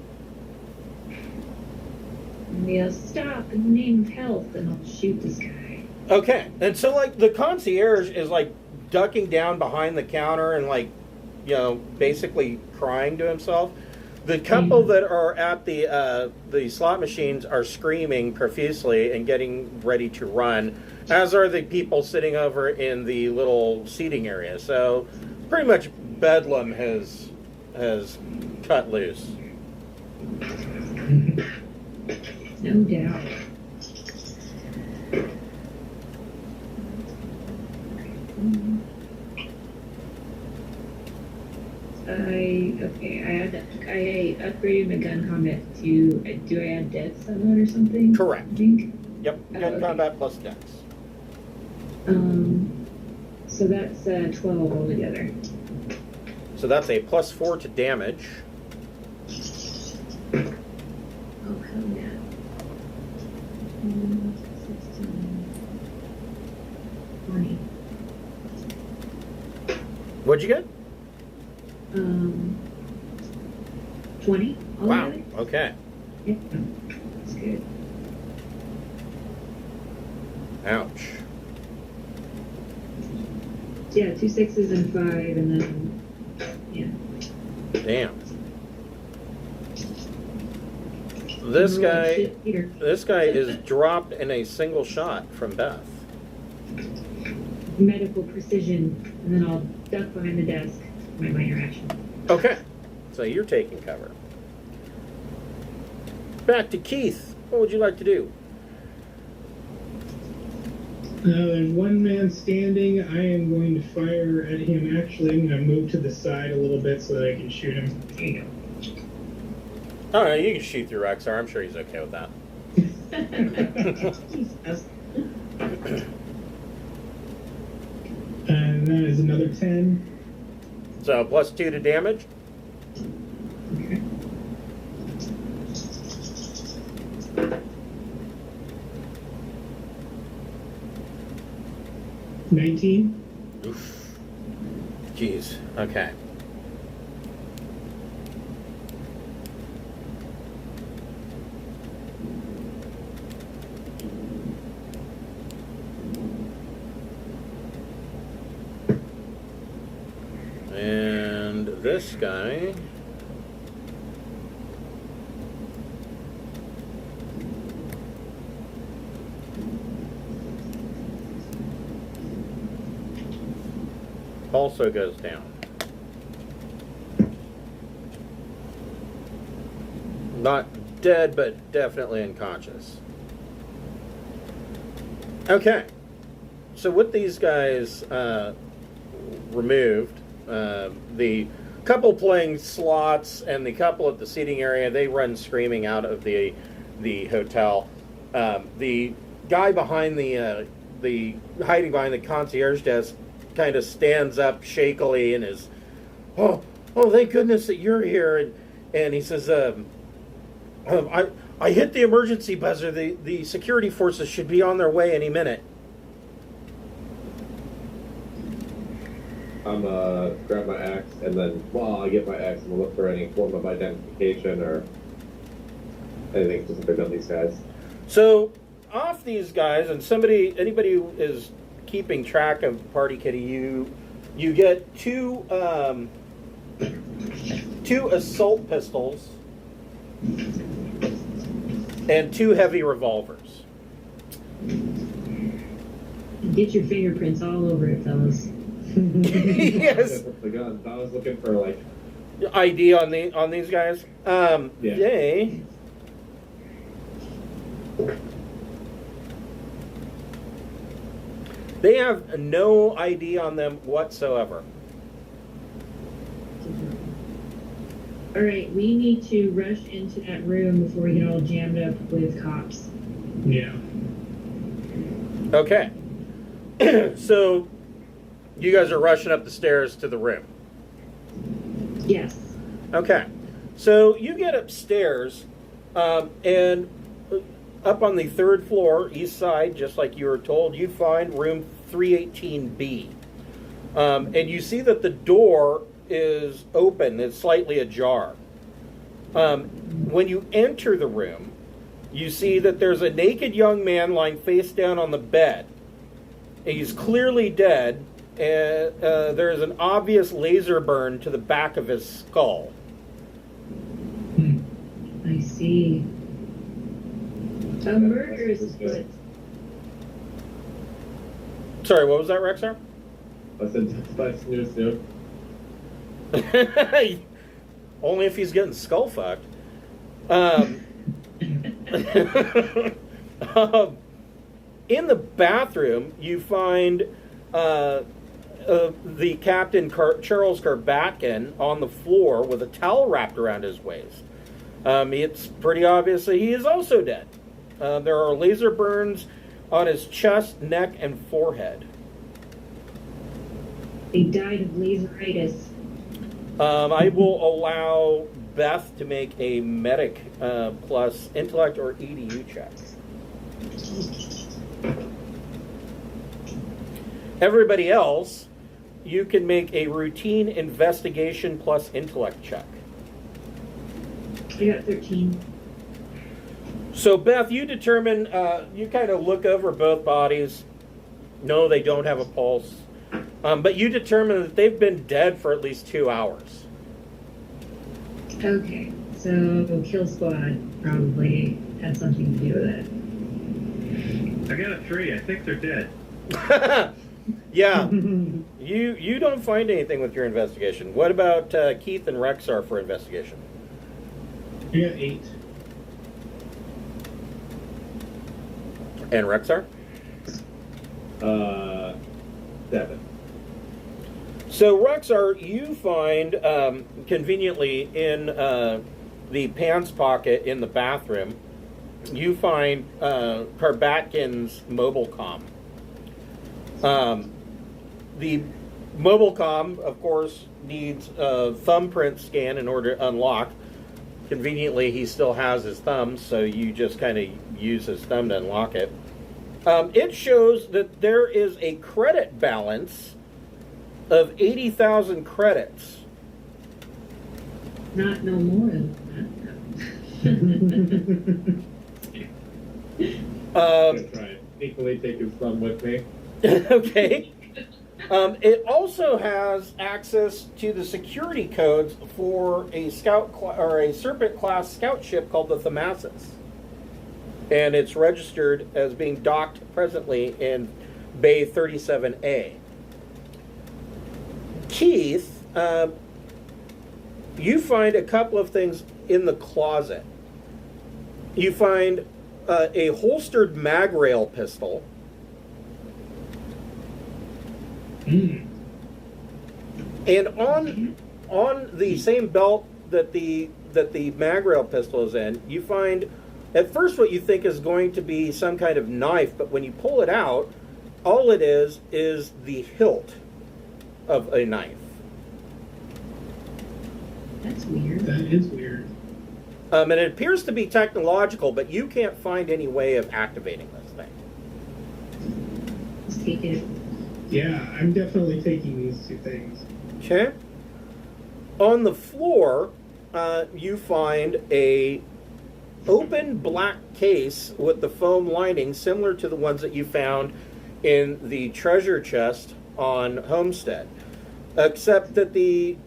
[SPEAKER 3] We'll stop in the name of health and I'll shoot this guy.
[SPEAKER 1] Okay, and so like the concierge is like ducking down behind the counter and like, you know, basically crying to himself. The couple that are at the slot machines are screaming profusely and getting ready to run, as are the people sitting over in the little seating area. So pretty much bedlam has cut loose.
[SPEAKER 3] No doubt. I upgraded my gun combat to, do I add dex on it or something?
[SPEAKER 1] Correct.
[SPEAKER 3] I think?
[SPEAKER 1] Yep, gun combat plus dex.
[SPEAKER 3] So that's 12 altogether.
[SPEAKER 1] So that's a +4 to damage.
[SPEAKER 3] Oh, hell yeah. 16, 20.
[SPEAKER 1] What'd you get?
[SPEAKER 3] 20
[SPEAKER 1] Wow,
[SPEAKER 3] altogether?
[SPEAKER 1] okay.
[SPEAKER 3] Yeah, that's good.
[SPEAKER 1] Ouch.
[SPEAKER 3] Yeah, 2 6s and 5, and then, yeah.
[SPEAKER 1] Damn. This guy is dropped in a single shot from Beth.
[SPEAKER 3] Medical precision, and then I'll duck behind the desk. My minor action.
[SPEAKER 1] Okay, so you're taking cover. Back to Keith. What would you like to do?
[SPEAKER 4] There's one man standing. I am going to fire at him. Actually, I'm going to move to the side a little bit so that I can shoot him.
[SPEAKER 3] There you go.
[SPEAKER 1] All right, you can shoot through Rexar. I'm sure he's okay with that.
[SPEAKER 3] Jesus.
[SPEAKER 4] And that is another 10.
[SPEAKER 1] So +2 to damage.
[SPEAKER 3] Okay.
[SPEAKER 4] $19.
[SPEAKER 1] Oof. Jeez. Okay. And this guy. Also goes down. Not dead, but definitely unconscious. Okay. So with these guys removed, the couple playing slots and the couple at the seating area, they run screaming out of the hotel. The guy behind the hiding behind the concierge desk kind of stands up shakily and is, oh, thank goodness that you're here. And he says, I hit the emergency buzzer. The security forces should be on their way any minute.
[SPEAKER 5] I'm grab my axe, and then while I get my axe, I'm gonna look for any form of identification or anything specific on these guys.
[SPEAKER 1] So, off these guys, and anybody who is keeping track of Party Kitty, you get two assault pistols and 2 heavy revolvers.
[SPEAKER 3] Get your fingerprints all over it, fellas.
[SPEAKER 1] Yes.
[SPEAKER 5] The guns. I was looking for like
[SPEAKER 1] ID on these guys.
[SPEAKER 5] Yeah.
[SPEAKER 1] They have no ID on them whatsoever.
[SPEAKER 3] All right, we need to rush into that room before we get all jammed up with cops.
[SPEAKER 4] Yeah.
[SPEAKER 1] Okay. So, you guys are rushing up the stairs to the room.
[SPEAKER 3] Yes.
[SPEAKER 1] Okay. So, you get upstairs, and up on the 3rd floor, east side, just like you were told, you find room 318B. And you see that the door is open, it's slightly ajar. When you enter the room, you see that there's a naked young man lying face down on the bed. He's clearly dead, and there's an obvious laser burn to the back of his skull.
[SPEAKER 3] I see. A murder is what?
[SPEAKER 1] Sorry, what was that, Rexar?
[SPEAKER 5] I said that's new.
[SPEAKER 1] Only if he's getting skull fucked. In the bathroom, you find the Captain Charles Karbatkin on the floor with a towel wrapped around his waist. It's pretty obvious that he is also dead. There are laser burns on his chest, neck, and forehead.
[SPEAKER 3] He died of laseritis.
[SPEAKER 1] I will allow Beth to make a medic plus intellect or EDU check. Everybody else, you can make a routine investigation plus intellect check.
[SPEAKER 3] I got 13.
[SPEAKER 1] So, Beth, you determine, you kind of look over both bodies. No, they don't have a pulse. But you determine that they've been dead for at least 2 hours.
[SPEAKER 3] Okay, so Kill Squad probably had something to do with it.
[SPEAKER 2] I got a 3. I think they're dead.
[SPEAKER 1] Yeah. You don't find anything with your investigation. What about Keith and Rexar for investigation?
[SPEAKER 4] I got 8.
[SPEAKER 1] And Rexar?
[SPEAKER 5] 7.
[SPEAKER 1] So, Rexar, you find, conveniently in the pants pocket in the bathroom, you find Karbatkin's mobile comm. The mobile comm, of course, needs a thumbprint scan in order to unlock. Conveniently, he still has his thumb, so you just kind of use his thumb to unlock it. It shows that there is a credit balance of 80,000 credits.
[SPEAKER 3] Not no more than that.
[SPEAKER 5] I'm gonna try it. Equally take his thumb with me.
[SPEAKER 1] Okay. It also has access to the security codes for a Serpent class scout ship called the Thalassa, and it's registered as being docked presently in Bay 37A. Keith, you find a couple of things in the closet. You find a holstered mag rail pistol. And on the same belt that the mag rail pistol is in, you find at first what you think is going to be some kind of knife, but when you pull it out, all it is the hilt of a knife.
[SPEAKER 3] That's weird.
[SPEAKER 4] That is weird.
[SPEAKER 1] And it appears to be technological, but you can't find any way of activating this thing.
[SPEAKER 3] Let's take it.
[SPEAKER 4] Yeah, I'm definitely taking these 2 things.
[SPEAKER 1] Okay. On the floor, you find a open black case with the foam lining, similar to the ones that you found in the treasure chest on Homestead, except that the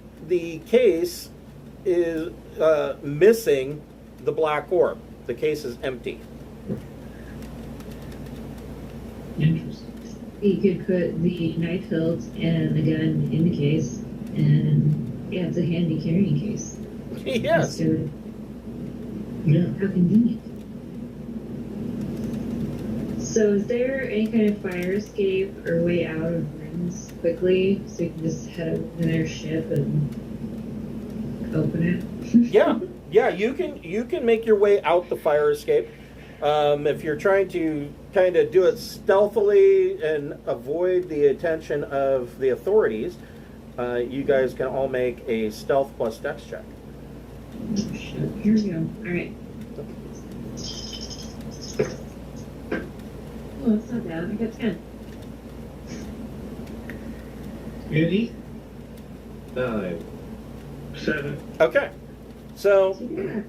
[SPEAKER 1] case is missing the black orb. The case is empty.
[SPEAKER 4] Interesting.
[SPEAKER 3] You could put the knife hilt and the gun in the case, and yeah, it's a handy carrying case.
[SPEAKER 1] Yes.
[SPEAKER 3] So,
[SPEAKER 4] Yeah.
[SPEAKER 3] how convenient. So is there any kind of fire escape or way out of rooms quickly so you can just head over to their ship and open it?
[SPEAKER 1] Yeah, you can make your way out the fire escape. If you're trying to kind of do it stealthily and avoid the attention of the authorities, you guys can all make a stealth plus dex check.
[SPEAKER 3] Shit, here we go. Alright. Oh, that's not bad. I got 10.
[SPEAKER 4] Eddie?
[SPEAKER 5] 9.
[SPEAKER 2] 7.
[SPEAKER 1] Okay, so
[SPEAKER 3] Yeah.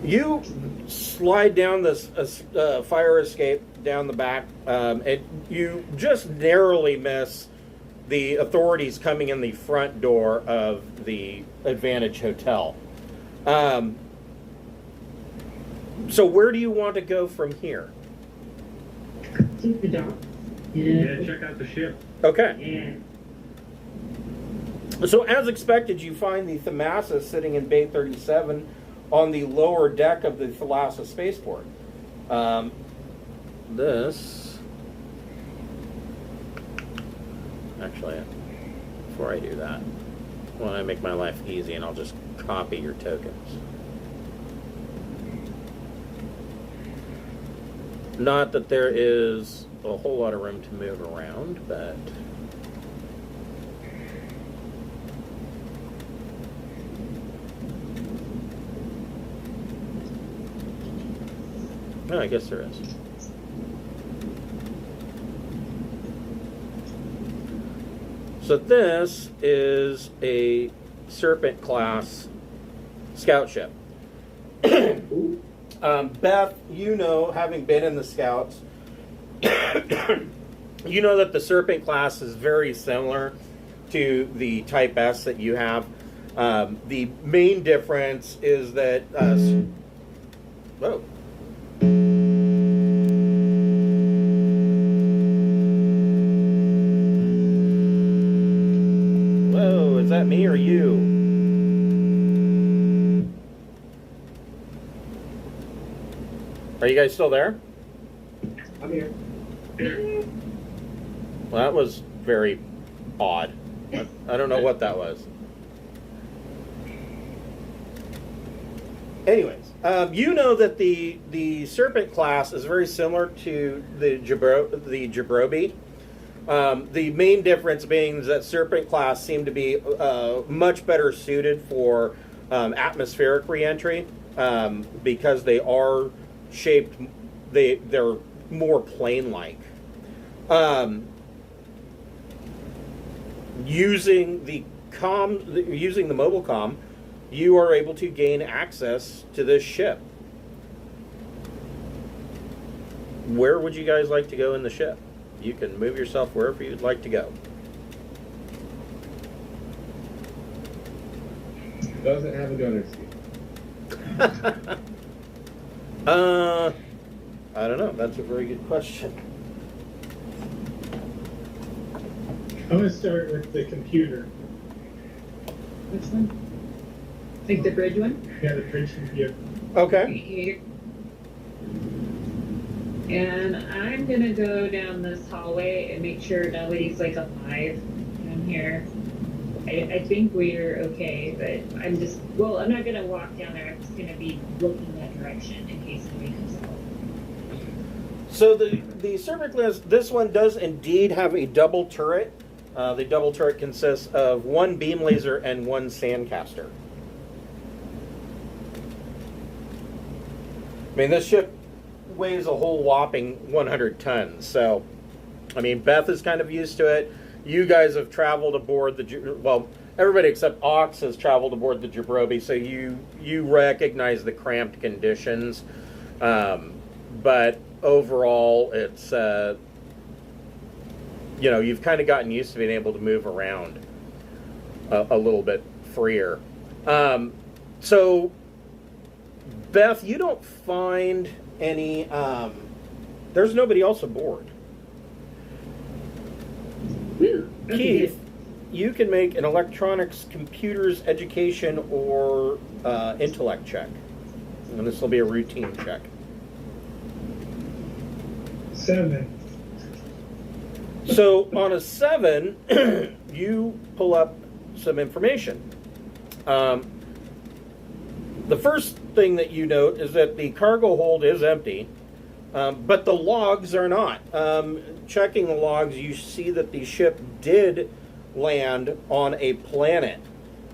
[SPEAKER 1] you slide down this fire escape down the back, and you just narrowly miss the authorities coming in the front door of the Advantage Hotel. So where do you want to go from here?
[SPEAKER 3] To the dock.
[SPEAKER 2] Yeah, check out the ship.
[SPEAKER 1] Okay.
[SPEAKER 3] Yeah.
[SPEAKER 1] So as expected, you find the Thalassa sitting in Bay 37 on the lower deck of the Thalassa spaceport. Actually, before I do that, I want to make my life easy, and I'll just copy your tokens. Not that there is a whole lot of room to move around, but... No, I guess there is. So this is a Serpent class scout ship. Beth, you know, having been in the Scouts, you know that the Serpent class is very similar to the Type S that you have. The main difference is that... whoa. Whoa, is that me or you? Are you guys still there?
[SPEAKER 5] I'm here.
[SPEAKER 1] Well, that was very odd. I don't know what that was. Anyways, you know that the Serpent class is very similar to the Jabrobi. The main difference being is that Serpent class seem to be much better suited for atmospheric reentry because they are shaped. They're more plane-like. Using the mobile comm, you are able to gain access to this ship. Where would you guys like to go in the ship? You can move yourself wherever you'd like to go.
[SPEAKER 5] Does it have a gunner's seat?
[SPEAKER 1] I don't know. That's a very good question.
[SPEAKER 4] I'm going to start with the computer.
[SPEAKER 3] Which one? Like the bridge one?
[SPEAKER 4] Yeah, the bridge computer.
[SPEAKER 1] Okay.
[SPEAKER 3] And I'm gonna go down this hallway and make sure nobody's like alive down here. I think we're okay, but I'm not gonna walk down there. I'm just gonna be looking that direction in case somebody comes out.
[SPEAKER 1] So the Serpent class, this one does indeed have a double turret. The double turret consists of one beam laser and one sandcaster. I mean, this ship weighs a whole whopping 100 tons. So, I mean, Beth is kind of used to it. You guys have traveled aboard everybody except Ox has traveled aboard the Jabroni, so you recognize the cramped conditions. But overall, it's you've kind of gotten used to being able to move around a little bit freer. So, Beth, you don't find any. There's nobody else aboard.
[SPEAKER 3] Woo. Okay,
[SPEAKER 1] Keith, you can make an electronics, computers, education, or intellect check. And this will be a routine check.
[SPEAKER 4] 7.
[SPEAKER 1] So on a 7, you pull up some information. The first thing that you note is that the cargo hold is empty, but the logs are not. Checking the logs, you see that the ship did land on a planet,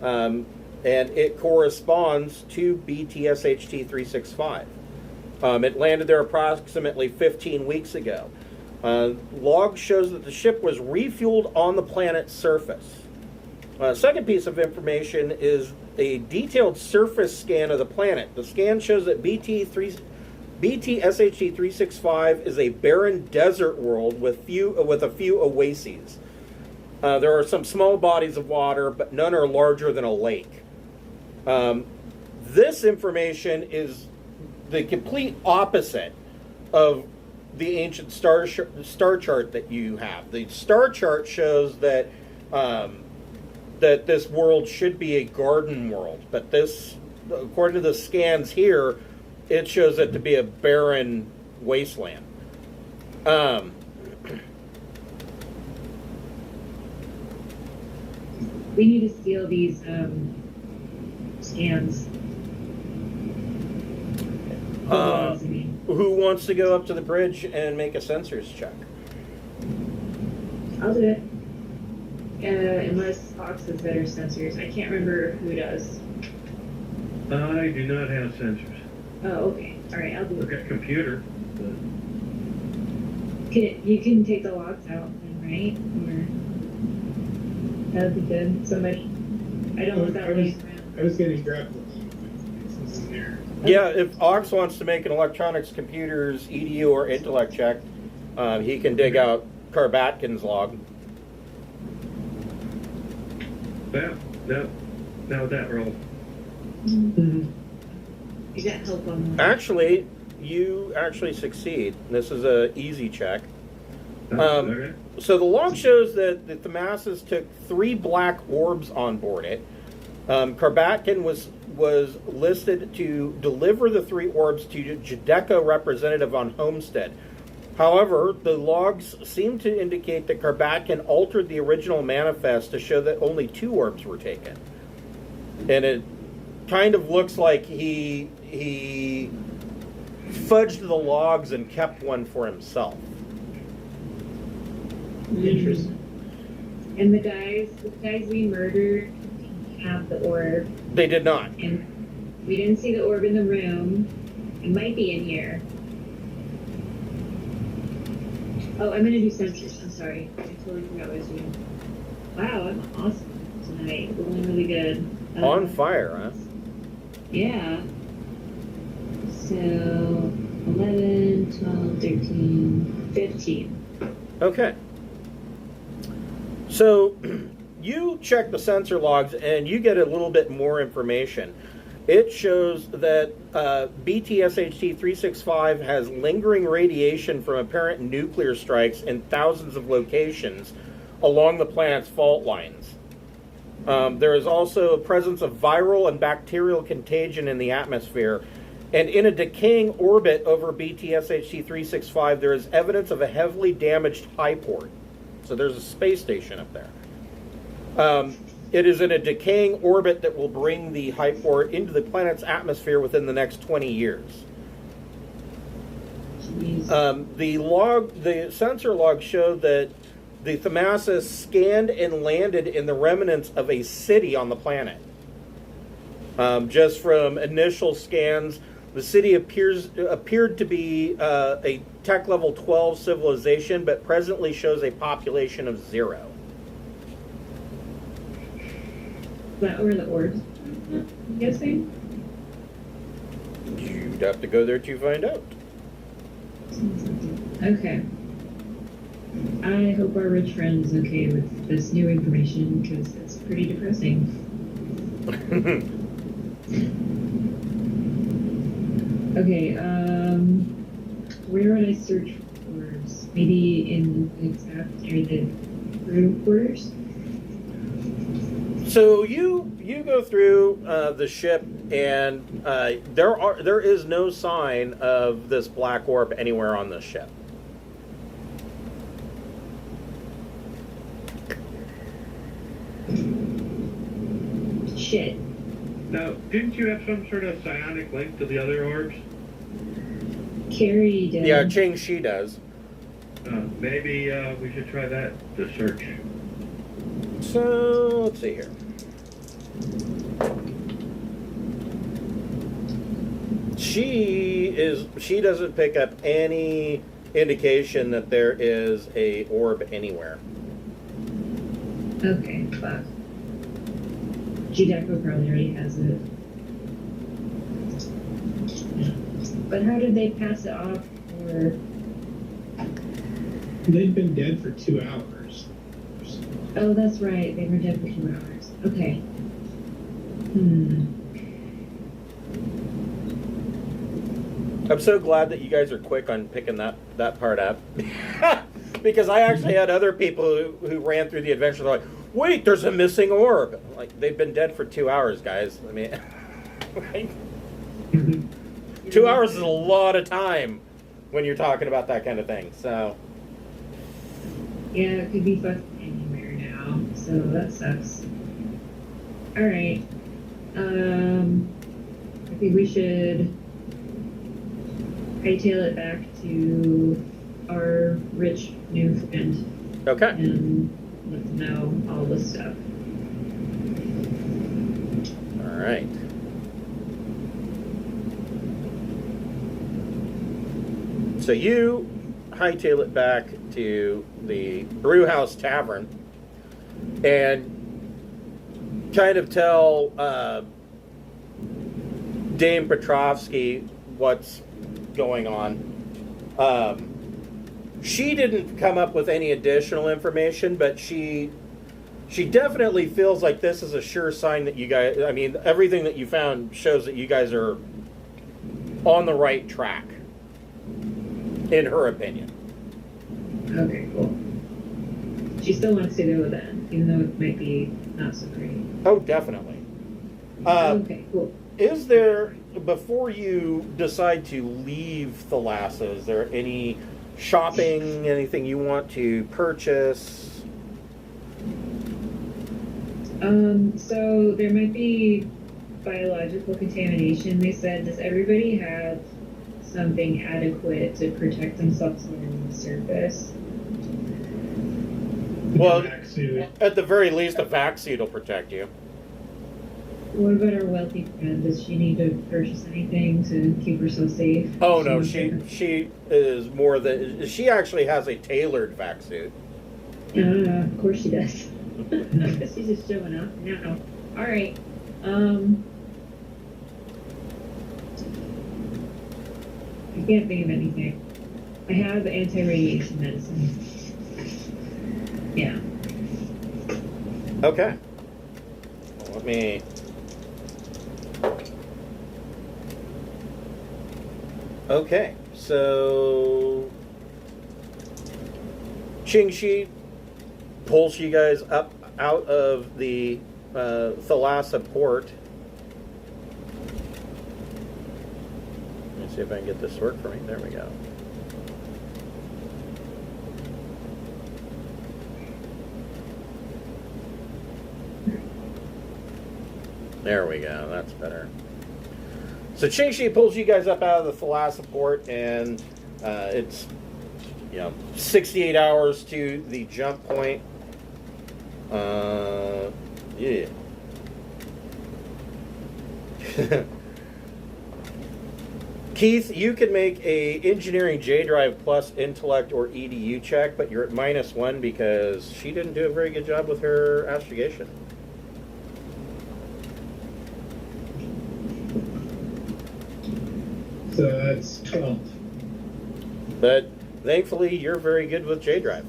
[SPEAKER 1] and it corresponds to BT-SHT 365. It landed there approximately 15 weeks ago. Log shows that the ship was refueled on the planet's surface. Second piece of information is a detailed surface scan of the planet. The scan shows that BT-SHT 365 is a barren desert world with a few oases. There are some small bodies of water, but none are larger than a lake. This information is the complete opposite of the ancient star chart that you have. The star chart shows that that this world should be a garden world, but this, according to the scans here, it shows it to be a barren wasteland.
[SPEAKER 3] We need to steal these scans.
[SPEAKER 1] Who wants to go up to the bridge and make a sensors check?
[SPEAKER 3] I'll do it. Unless Fox has better sensors. I can't remember who does.
[SPEAKER 2] I do not have sensors.
[SPEAKER 3] Oh, okay. All right, I'll do
[SPEAKER 2] I've
[SPEAKER 3] it.
[SPEAKER 2] got computer.
[SPEAKER 3] You can take the locks out, then, right? Or that would be good. Somebody. I don't want that laying around.
[SPEAKER 4] I was going to grab the since it's in there.
[SPEAKER 1] Yeah, if Ox wants to make an electronics, computers, EDU, or intellect check, he can dig out Karbatkin's log.
[SPEAKER 2] Well, no, not with that roll.
[SPEAKER 3] You got help on that.
[SPEAKER 1] Actually, you actually succeed. This is an easy check.
[SPEAKER 2] Okay.
[SPEAKER 1] So the log shows that the Thalassa took 3 black orbs on board it. Karbatkin was listed to deliver the 3 orbs to Judecca representative on Homestead. However, the logs seem to indicate that Karbatkin altered the original manifest to show that only 2 orbs were taken. And it kind of looks like he fudged the logs and kept one for himself.
[SPEAKER 4] Interesting.
[SPEAKER 3] And the guys we murdered didn't have the orb.
[SPEAKER 1] They did not.
[SPEAKER 3] And we didn't see the orb in the room. It might be in here. Oh, I'm gonna do sensors. I'm sorry. I totally forgot what I was doing. Wow, I'm awesome tonight. We're doing really good.
[SPEAKER 1] On fire, huh?
[SPEAKER 3] Yeah. So, 11, 12, 13, 15.
[SPEAKER 1] Okay. So you check the sensor logs and you get a little bit more information. It shows that BT-SHT 365 has lingering radiation from apparent nuclear strikes in thousands of locations along the planet's fault lines. There is also a presence of viral and bacterial contagion in the atmosphere. And in a decaying orbit over BT-SHT 365, there is evidence of a heavily damaged Highport. So there's a space station up there. It is in a decaying orbit that will bring the Highport into the planet's atmosphere within the next 20 years. The sensor logs show that the Thalassa scanned and landed in the remnants of a city on the planet. Just from initial scans, the city appeared to be a tech level 12 civilization, but presently shows a population of 0.
[SPEAKER 3] that where the orbs are, I'm guessing?
[SPEAKER 1] You'd have to go there to find out.
[SPEAKER 3] Okay. I hope our rich friend is okay with this new information because it's pretty depressing. Okay, where would I search for orbs? Maybe in the staff near the crew quarters?
[SPEAKER 1] So you go through the ship, and there is no sign of this black orb anywhere on the ship.
[SPEAKER 3] Shit.
[SPEAKER 2] Now, didn't you have some sort of psionic link to the other orbs?
[SPEAKER 3] Carrie did.
[SPEAKER 1] Yeah, Ching Shi does.
[SPEAKER 2] Maybe we should try that to search.
[SPEAKER 1] So let's see here. She doesn't pick up any indication that there is a orb anywhere.
[SPEAKER 3] Okay, fuck. G-Deco probably already has it. But how did they pass it off for...
[SPEAKER 4] They'd been dead for 2 hours.
[SPEAKER 3] Oh, that's right. They were dead for 2 hours. Okay.
[SPEAKER 1] I'm so glad that you guys are quick on picking that part up. Because I actually had other people who ran through the adventure. They're like, wait, there's a missing orb. Like, they've been dead for 2 hours, guys. I mean, right? 2 hours is a lot of time when you're talking about that kind of thing. So,
[SPEAKER 3] Yeah, it could be fucking anywhere now, so that sucks. Alright. I think we should hightail it back to our rich new friend
[SPEAKER 1] okay.
[SPEAKER 3] and let them know all this stuff.
[SPEAKER 1] All right. So you hightail it back to the Brewhouse Tavern and kind of tell Dame Petrovsky what's going on. She didn't come up with any additional information, but she definitely feels like this is a sure sign that you guys, I mean, everything that you found shows that you guys are on the right track, in her opinion.
[SPEAKER 3] Okay, cool. She still wants to go then, even though it might be not so great.
[SPEAKER 1] Oh, definitely.
[SPEAKER 3] Okay, cool.
[SPEAKER 1] Is there, before you decide to leave Thalassa, is there any shopping, anything you want to purchase?
[SPEAKER 3] So there might be biological contamination. They said, does everybody have something adequate to protect themselves on the surface?
[SPEAKER 1] Well,
[SPEAKER 4] Vaccine.
[SPEAKER 1] at the very least, a vac suit will protect you.
[SPEAKER 3] What about our wealthy friend? Does she need to purchase anything to keep herself safe?
[SPEAKER 1] Oh no, she is more than, she actually has a tailored vac suit.
[SPEAKER 3] Of course she does. She's just showing up. No. All right. I can't think of anything. I have anti-radiation medicine. Yeah.
[SPEAKER 1] Okay. Well, let me. Okay, so Ching Shi pulls you guys up out of the Thalassa port. Let me see if I can get this to work for me. There we go. There we go. That's better. So Ching Shi pulls you guys up out of the Thalassa port, and it's 68 hours to the jump point. Yeah. Keith, you can make a engineering J drive plus intellect or EDU check, but you're at -1 because she didn't do a very good job with her astrogation.
[SPEAKER 4] So that's 12.
[SPEAKER 1] But thankfully, you're very good with J drive.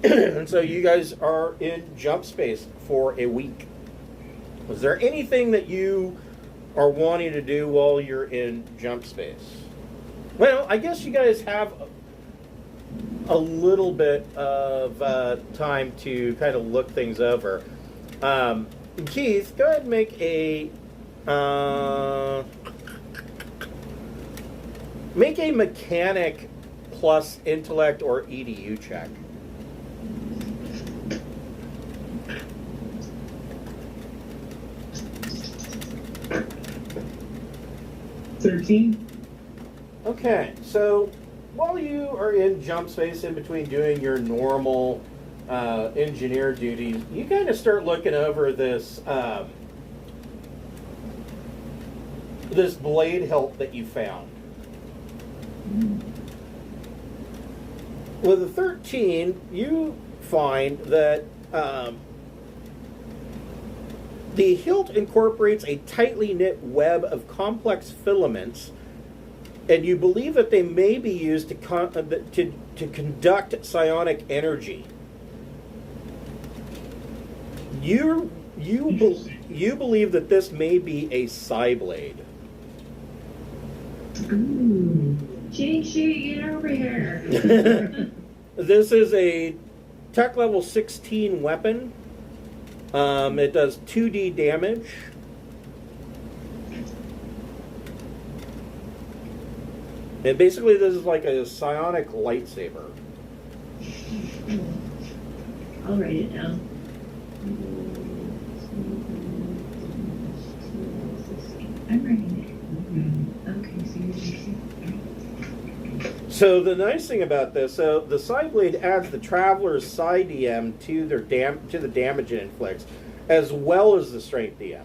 [SPEAKER 1] And so you guys are in jump space for a week. Is there anything that you are wanting to do while you're in jump space? Well, I guess you guys have a little bit of time to kind of look things over. Keith, go ahead and make a mechanic plus intellect or EDU check.
[SPEAKER 4] $13.
[SPEAKER 1] Okay, so while you are in jump space in between doing your normal engineer duties, you kind of start looking over this this blade hilt that you found. With a 13, you find that the hilt incorporates a tightly knit web of complex filaments, and you believe that they may be used to conduct psionic energy. You believe that this may be a psi blade.
[SPEAKER 3] Ooh. Cheat sheet, get over here.
[SPEAKER 1] This is a tech level 16 weapon. It does 2d damage. And basically this is like a psionic lightsaber.
[SPEAKER 3] I'll write it down. I'm writing it. Okay, so you're
[SPEAKER 1] So the nice thing about this, so the Psi Blade adds the Traveler's Psi DM to the damage it inflicts, as well as the Strength DM.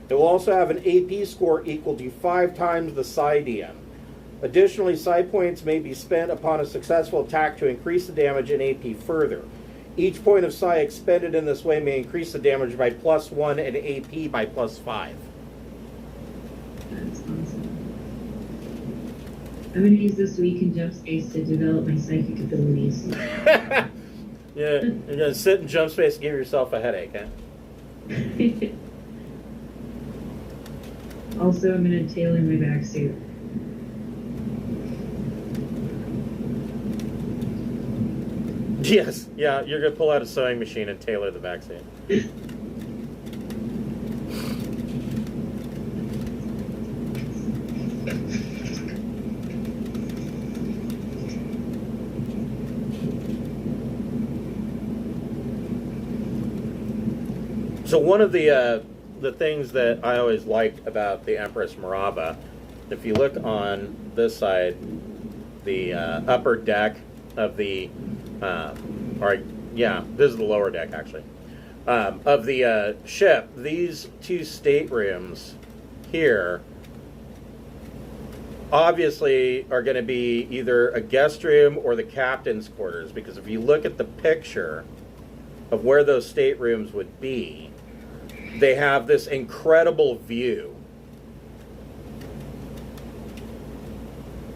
[SPEAKER 1] It will also have an AP score equal to 5 times the Psi DM. Additionally, Psi points may be spent upon a successful attack to increase the damage and AP further. Each point of Psi expended in this way may increase the damage by +1 and AP by +5.
[SPEAKER 3] That's awesome. I'm going to use this week in jump space to develop my psychic abilities.
[SPEAKER 1] Yeah, you're going to sit in jump space and give yourself a headache, huh?
[SPEAKER 3] Also, I'm going to tailor my back suit.
[SPEAKER 1] Yes, yeah, you're going to pull out a sewing machine and tailor the vaccine. So one of the things that I always liked about the Empress Marava, if you look on this side, the upper deck of the this is the lower deck actually, of the ship. These 2 staterooms here obviously are going to be either a guest room or the captain's quarters, because if you look at the picture of where those staterooms would be, they have this incredible view.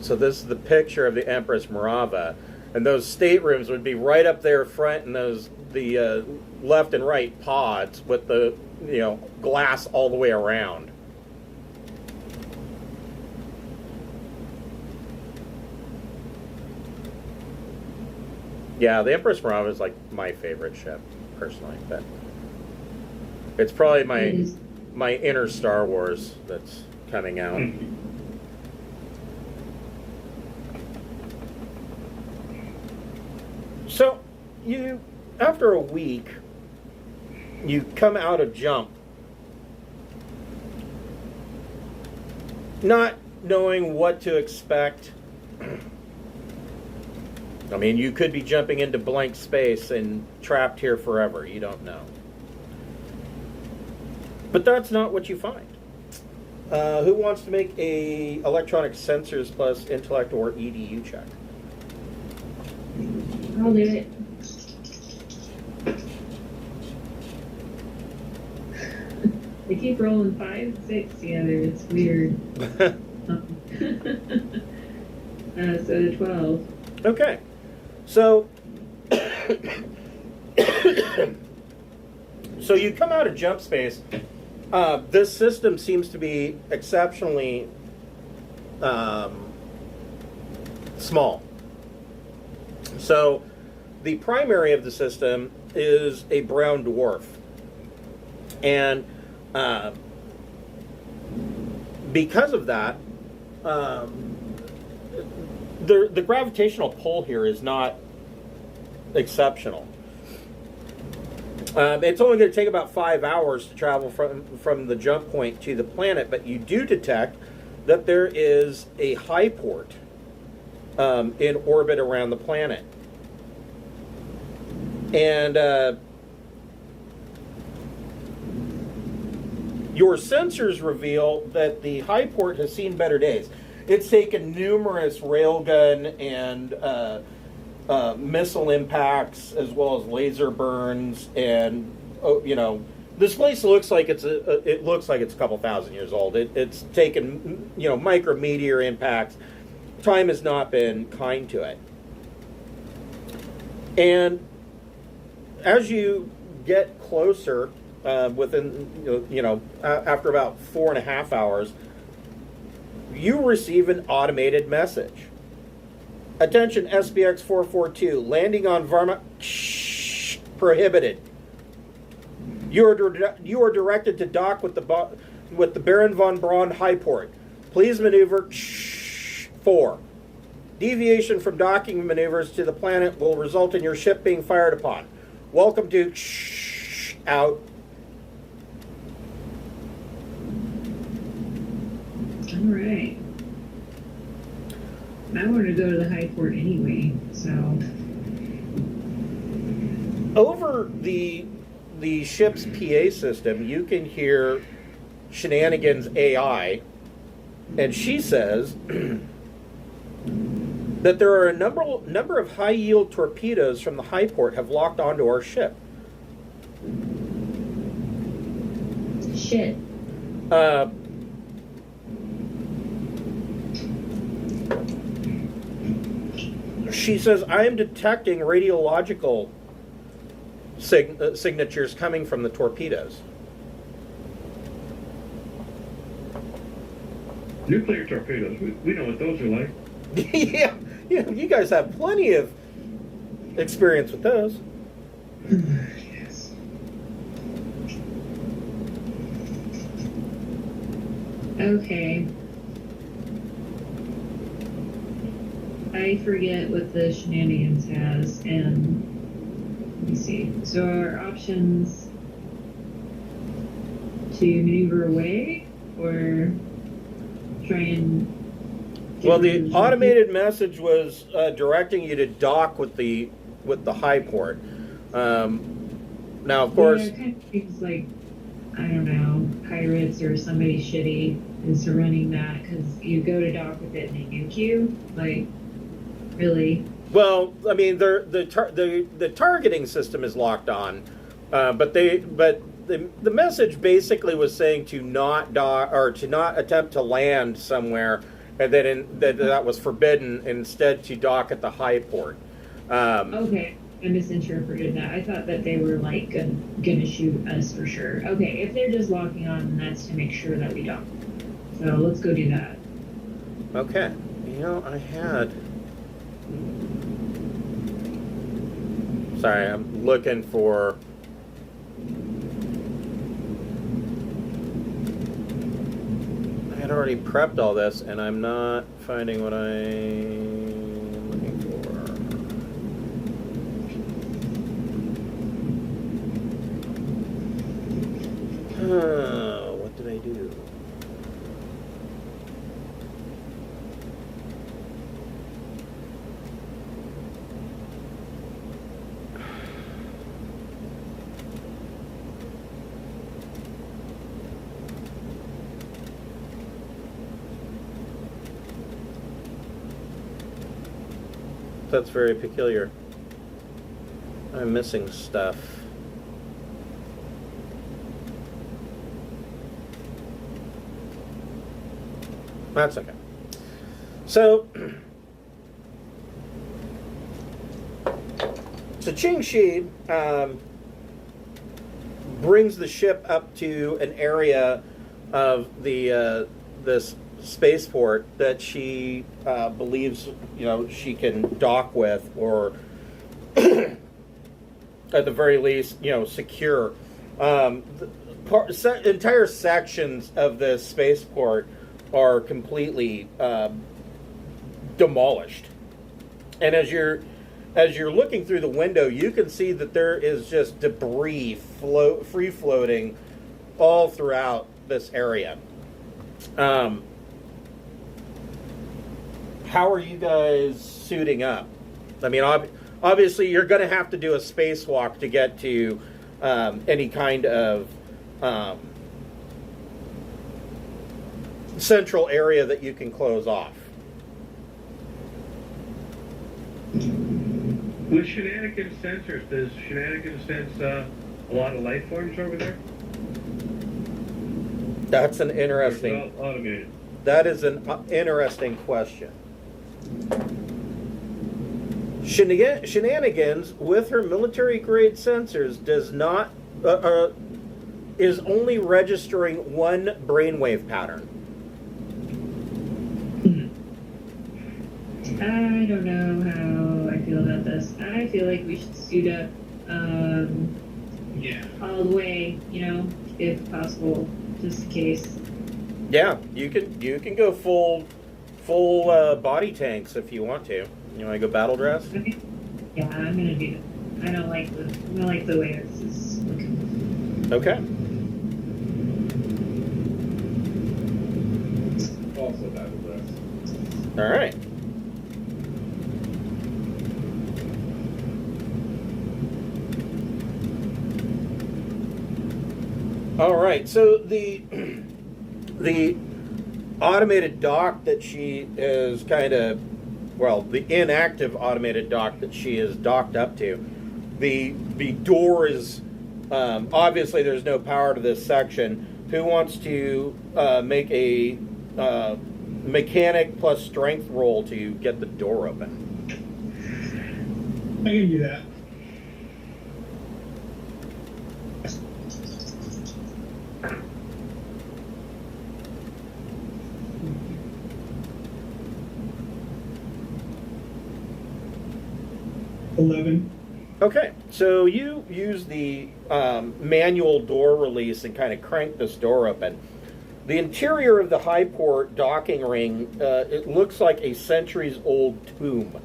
[SPEAKER 1] So this is the picture of the Empress Marava. And those staterooms would be right up there front, and the left and right pods with the glass all the way around. Yeah, the Empress Marava is like my favorite ship personally, but it's probably my inner Star Wars that's coming out. So, after a week, you come out of jump, not knowing what to expect. I mean, you could be jumping into blank space and trapped here forever. You don't know. But that's not what you find. Who wants to make a electronic sensors plus intellect or EDU check?
[SPEAKER 3] I'll do it. They keep rolling 5, 6 together. It's weird. So 12.
[SPEAKER 1] Okay. So, so you come out of jump space. This system seems to be exceptionally small. So, the primary of the system is a brown dwarf. And because of that, the gravitational pull here is not exceptional. It's only going to take about 5 hours to travel from the jump point to the planet, but you do detect that there is a Highport in orbit around the planet. And your sensors reveal that the Highport has seen better days. It's taken numerous railgun and missile impacts, as well as laser burns, and this place looks like it's a couple thousand years old. It's taken micrometeor impacts. Time has not been kind to it, and as you get closer, within after about 4.5 hours, you receive an automated message. Attention SBX 442, landing on Varma prohibited. You are directed to dock with the Baron von Braun Highport. Please maneuver 4. Deviation from docking maneuvers to the planet will result in your ship being fired upon. Welcome to out.
[SPEAKER 3] All right. I want to go to the Highport anyway, so.
[SPEAKER 1] Over the ship's PA system, you can hear Shenanigans AI, and she says that there are a number of high-yield torpedoes from the Highport have locked onto our ship.
[SPEAKER 3] Shit.
[SPEAKER 1] She says, I am detecting radiological signatures coming from the torpedoes.
[SPEAKER 2] Nuclear torpedoes, we know what those are like.
[SPEAKER 1] Yeah, you guys have plenty of experience with those.
[SPEAKER 4] Yes.
[SPEAKER 3] Okay. I forget what the Shenanigans has, and let me see. So our options to maneuver away or try and.
[SPEAKER 1] Well, the automated message was directing you to dock with the Highport. Now, of course,
[SPEAKER 3] Yeah, it kind of seems like, I don't know, Pirates or somebody shitty is running that, because you go to dock with it and they nuke you. Like, really?
[SPEAKER 1] well, I mean, the targeting system is locked on, but the message basically was saying to not dock or to not attempt to land somewhere, and that was forbidden. Instead, to dock at the Highport.
[SPEAKER 3] Okay, I misinterpreted that. I thought that they were like gonna shoot us for sure. Okay, if they're just locking on, then that's to make sure that we dock. So let's go do that.
[SPEAKER 1] Okay, I had. Sorry, I'm looking for. I had already prepped all this, and I'm not finding what I'm looking for. What did I do? That's very peculiar. I'm missing stuff. That's okay. So Ching Shi brings the ship up to an area of the this spaceport that she believes she can dock with, or at the very least secure. Entire sections of the spaceport are completely demolished, and as you're looking through the window, you can see that there is just debris free floating all throughout this area. How are you guys suiting up? I mean, obviously, you're going to have to do a spacewalk to get to any kind of central area that you can close off.
[SPEAKER 2] With Shenanigans sensors, does Shenanigans sense a lot of life forms over there?
[SPEAKER 1] That's an interesting.
[SPEAKER 2] Well automated.
[SPEAKER 1] That is an interesting question. Shenanigans, with her military-grade sensors, does not is only registering one brainwave pattern.
[SPEAKER 3] I don't know how I feel about this. I feel like we should suit up all the way, if possible, just in case.
[SPEAKER 1] Yeah, you can go full body tanks if you want to. You want to go battle dress?
[SPEAKER 3] Okay. Yeah, I'm gonna do it. I don't like the way this is looking.
[SPEAKER 1] Okay.
[SPEAKER 5] Also battle dress.
[SPEAKER 1] All right. All right. So the automated dock that she is the inactive automated dock that she is docked up to, the door is obviously there's no power to this section. Who wants to make a mechanic plus strength roll to get the door open?
[SPEAKER 4] I can do that.
[SPEAKER 1] Okay, so you use the manual door release and kind of crank this door open. The interior of the Highport docking ring, it looks like a centuries-old tomb.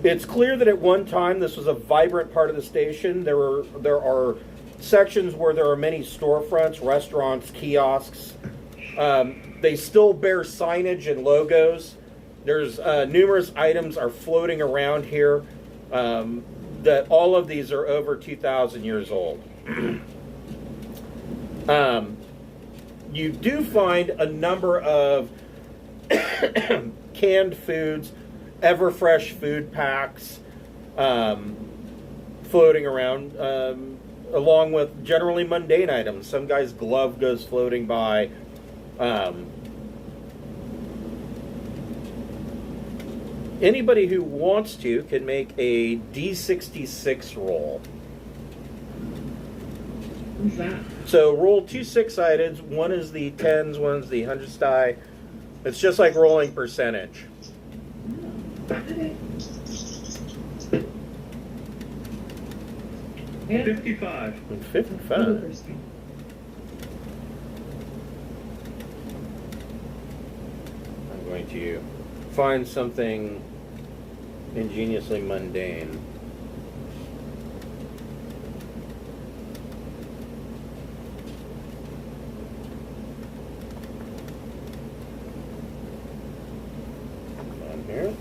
[SPEAKER 1] It's clear that at one time this was a vibrant part of the station. There are sections where there are many storefronts, restaurants, kiosks. They still bear signage and logos. There's numerous items are floating around here. That all of these are over 2,000 years old. You do find a number of canned foods, ever-fresh food packs floating around, along with generally mundane items. Some guy's glove goes floating by. Anybody who wants to can make a D66 roll.
[SPEAKER 3] What's that?
[SPEAKER 1] So roll 2 6-sided. One is the tens, one is the hundreds die. It's just like rolling percentage.
[SPEAKER 3] Okay.
[SPEAKER 2] 55.
[SPEAKER 1] 55. I'm going to find something ingeniously mundane. On here.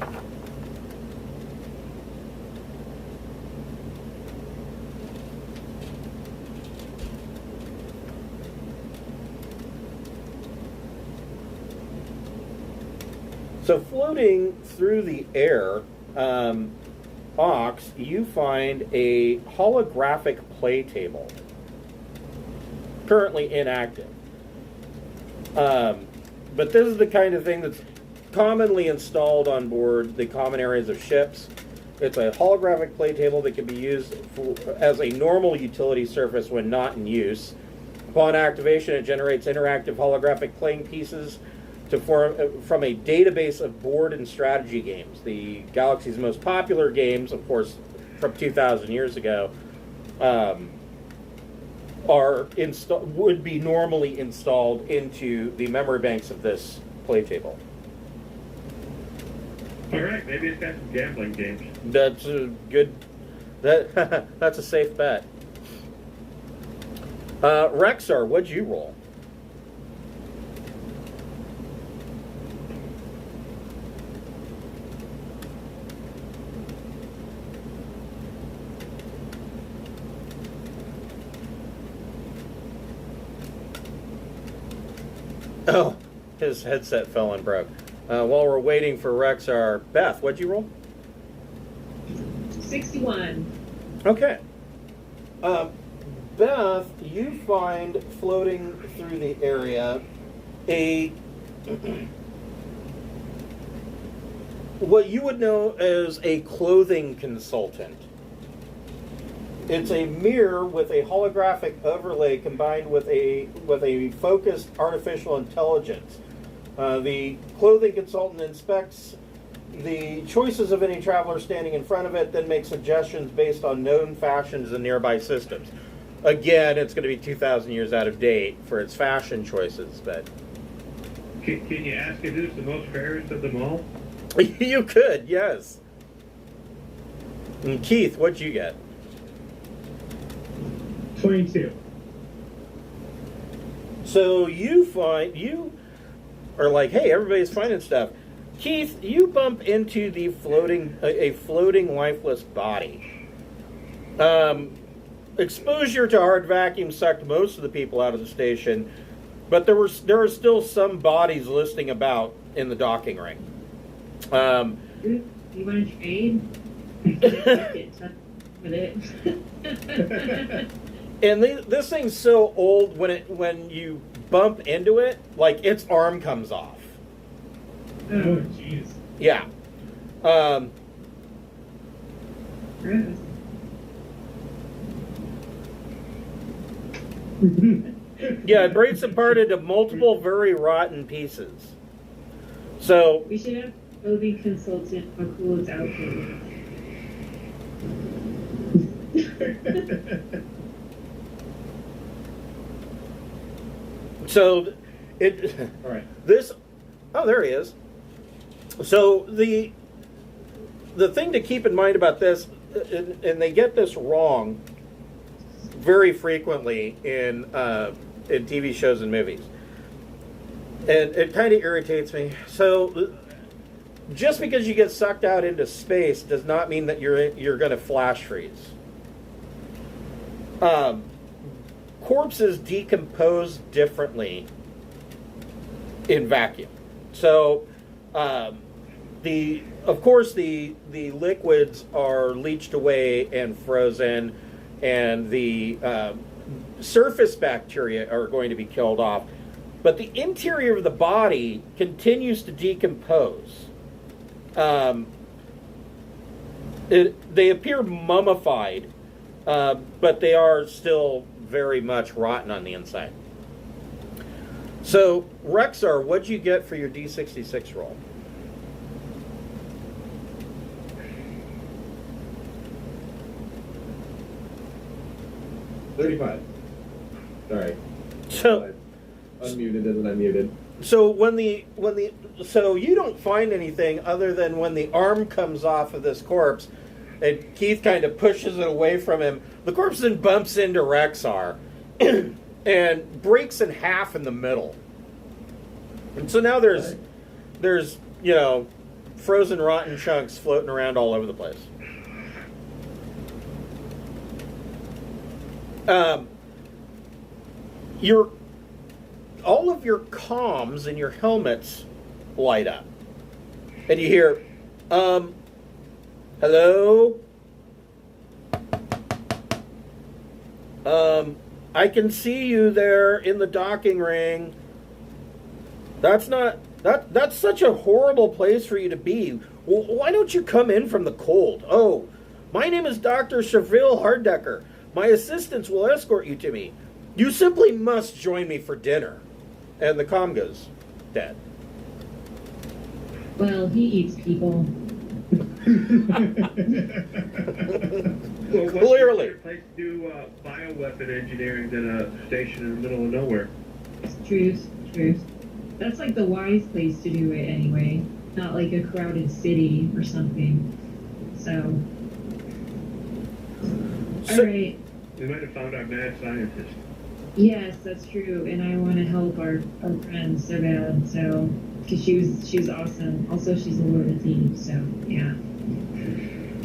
[SPEAKER 1] So floating through the air, Ox, you find a holographic play table, currently inactive. But this is the kind of thing that's commonly installed on board the common areas of ships. It's a holographic play table that can be used as a normal utility surface when not in use. Upon activation, it generates interactive holographic playing pieces to form from a database of board and strategy games. The Galaxy's most popular games, of course, from 2,000 years ago, would be normally installed into the memory banks of this play table.
[SPEAKER 2] All right, maybe it's got some gambling games.
[SPEAKER 1] That's a good. That's a safe bet. Rexar, what'd you roll? Oh, his headset fell and broke. While we're waiting for Rexar, Beth, what'd you roll?
[SPEAKER 3] 61.
[SPEAKER 1] Okay. Beth, you find floating through the area what you would know as a clothing consultant. It's a mirror with a holographic overlay combined with a focused artificial intelligence. The clothing consultant inspects the choices of any traveler standing in front of it, then makes suggestions based on known fashions and nearby systems. Again, it's going to be 2,000 years out of date for its fashion choices, but...
[SPEAKER 2] Can you ask it who's the most fairest of them all?
[SPEAKER 1] You could, yes. And Keith, what'd you get?
[SPEAKER 4] 22.
[SPEAKER 1] So you are like, hey, everybody's finding stuff. Keith, you bump into the floating lifeless body. Exposure to hard vacuum sucked most of the people out of the station, but there are still some bodies listing about in the docking ring.
[SPEAKER 3] You want to trade? Get in touch with it.
[SPEAKER 1] And this thing's so old, when you bump into it, like its arm comes off.
[SPEAKER 4] Oh, jeez.
[SPEAKER 1] Yeah.
[SPEAKER 3] Gross.
[SPEAKER 1] Yeah, it breaks apart into multiple very rotten pieces. So
[SPEAKER 3] We should have a clothing consultant for clothes outfit.
[SPEAKER 1] So it
[SPEAKER 5] All right.
[SPEAKER 1] this oh, there he is. So the thing to keep in mind about this, and they get this wrong very frequently in TV shows and movies, and it kind of irritates me. So just because you get sucked out into space does not mean that you're going to flash freeze. Corpses decompose differently in vacuum. So, of course, the liquids are leached away and frozen, and the surface bacteria are going to be killed off. But the interior of the body continues to decompose. They appear mummified, but they are still very much rotten on the inside. So, Rexar, what'd you get for your D66 roll?
[SPEAKER 5] $35. Sorry.
[SPEAKER 1] So,
[SPEAKER 5] Unmuted and unmuted.
[SPEAKER 1] so so you don't find anything other than when the arm comes off of this corpse, and Keith kind of pushes it away from him. The corpse then bumps into Rexar and breaks in half in the middle. And so now there's frozen rotten chunks floating around all over the place. All of your comms and your helmets light up, and you hear, hello? I can see you there in the docking ring. That's not That's such a horrible place for you to be. Well, why don't you come in from the cold? Oh, my name is Dr. Cheville Harddecker. My assistants will escort you to me. You simply must join me for dinner. And the comm goes dead.
[SPEAKER 3] Well, he eats people.
[SPEAKER 2] Well, what's
[SPEAKER 1] Clearly.
[SPEAKER 2] a better place to do bioweapon engineering than a station in the middle of nowhere?
[SPEAKER 3] Truth. That's like the wise place to do it anyway. Not like a crowded city or something. So. Alright.
[SPEAKER 2] We might have found our mad scientist.
[SPEAKER 3] Yes, that's true. And I want to help our friend so bad. So, because she was awesome. Also, she's a Lord of Thieves. So, yeah.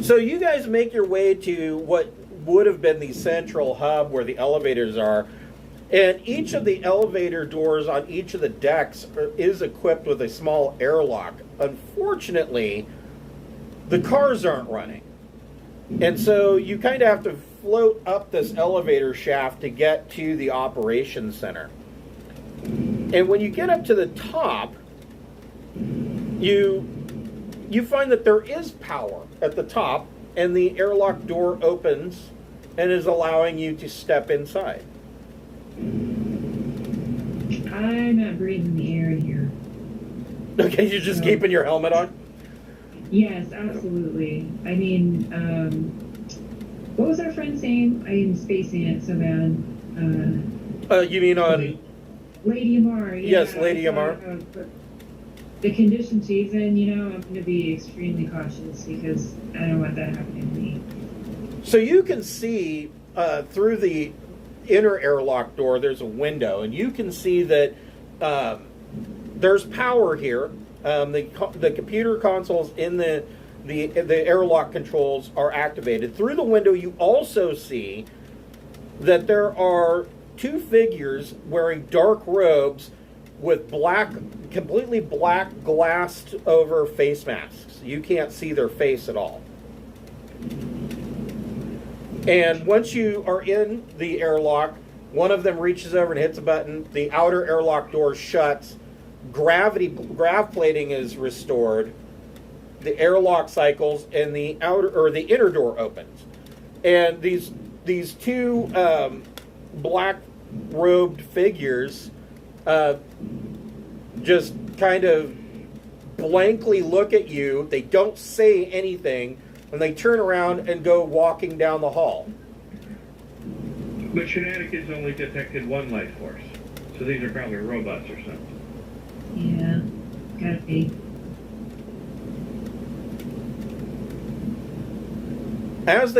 [SPEAKER 1] So you guys make your way to what would have been the central hub where the elevators are. And each of the elevator doors on each of the decks is equipped with a small airlock. Unfortunately, the cars aren't running. And so you kind of have to float up this elevator shaft to get to the operations center. And when you get up to the top, you find that there is power at the top, and the airlock door opens and is allowing you to step inside.
[SPEAKER 3] I'm not breathing the air in here.
[SPEAKER 1] Okay, you're just keeping your helmet on?
[SPEAKER 3] Yes, absolutely. I mean, what was our friend's name? I am spacing it so bad.
[SPEAKER 1] You mean on...
[SPEAKER 3] Lady Amar. Yeah,
[SPEAKER 1] Yes, Lady Amar.
[SPEAKER 3] The condition she's in, I'm going to be extremely cautious because I don't want that happening to me.
[SPEAKER 1] So you can see through the inner airlock door, there's a window, and you can see that there's power here. The computer consoles in the airlock controls are activated. Through the window, you also see that there are two figures wearing dark robes with completely black glassed over face masks. You can't see their face at all. And once you are in the airlock, one of them reaches over and hits a button. The outer airlock door shuts. Grav plating is restored. The airlock cycles, and the inner door opens. And these two black robed figures just kind of blankly look at you. They don't say anything, and they turn around and go walking down the hall.
[SPEAKER 2] But Shenanigans only detected one life force, so these are probably robots or something.
[SPEAKER 3] Yeah, gotta be.
[SPEAKER 1] As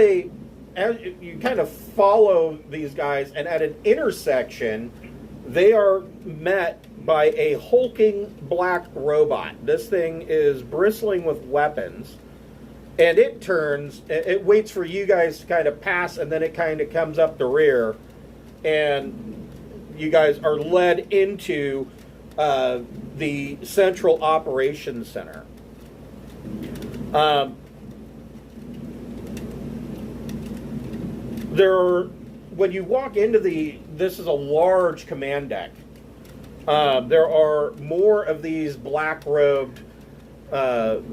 [SPEAKER 1] you kind of follow these guys, and at an intersection, they are met by a hulking black robot. This thing is bristling with weapons, and it waits for you guys to kind of pass, and then it kind of comes up the rear, and you guys are led into the central operations center. When you walk into this is a large command deck. There are more of these black-robed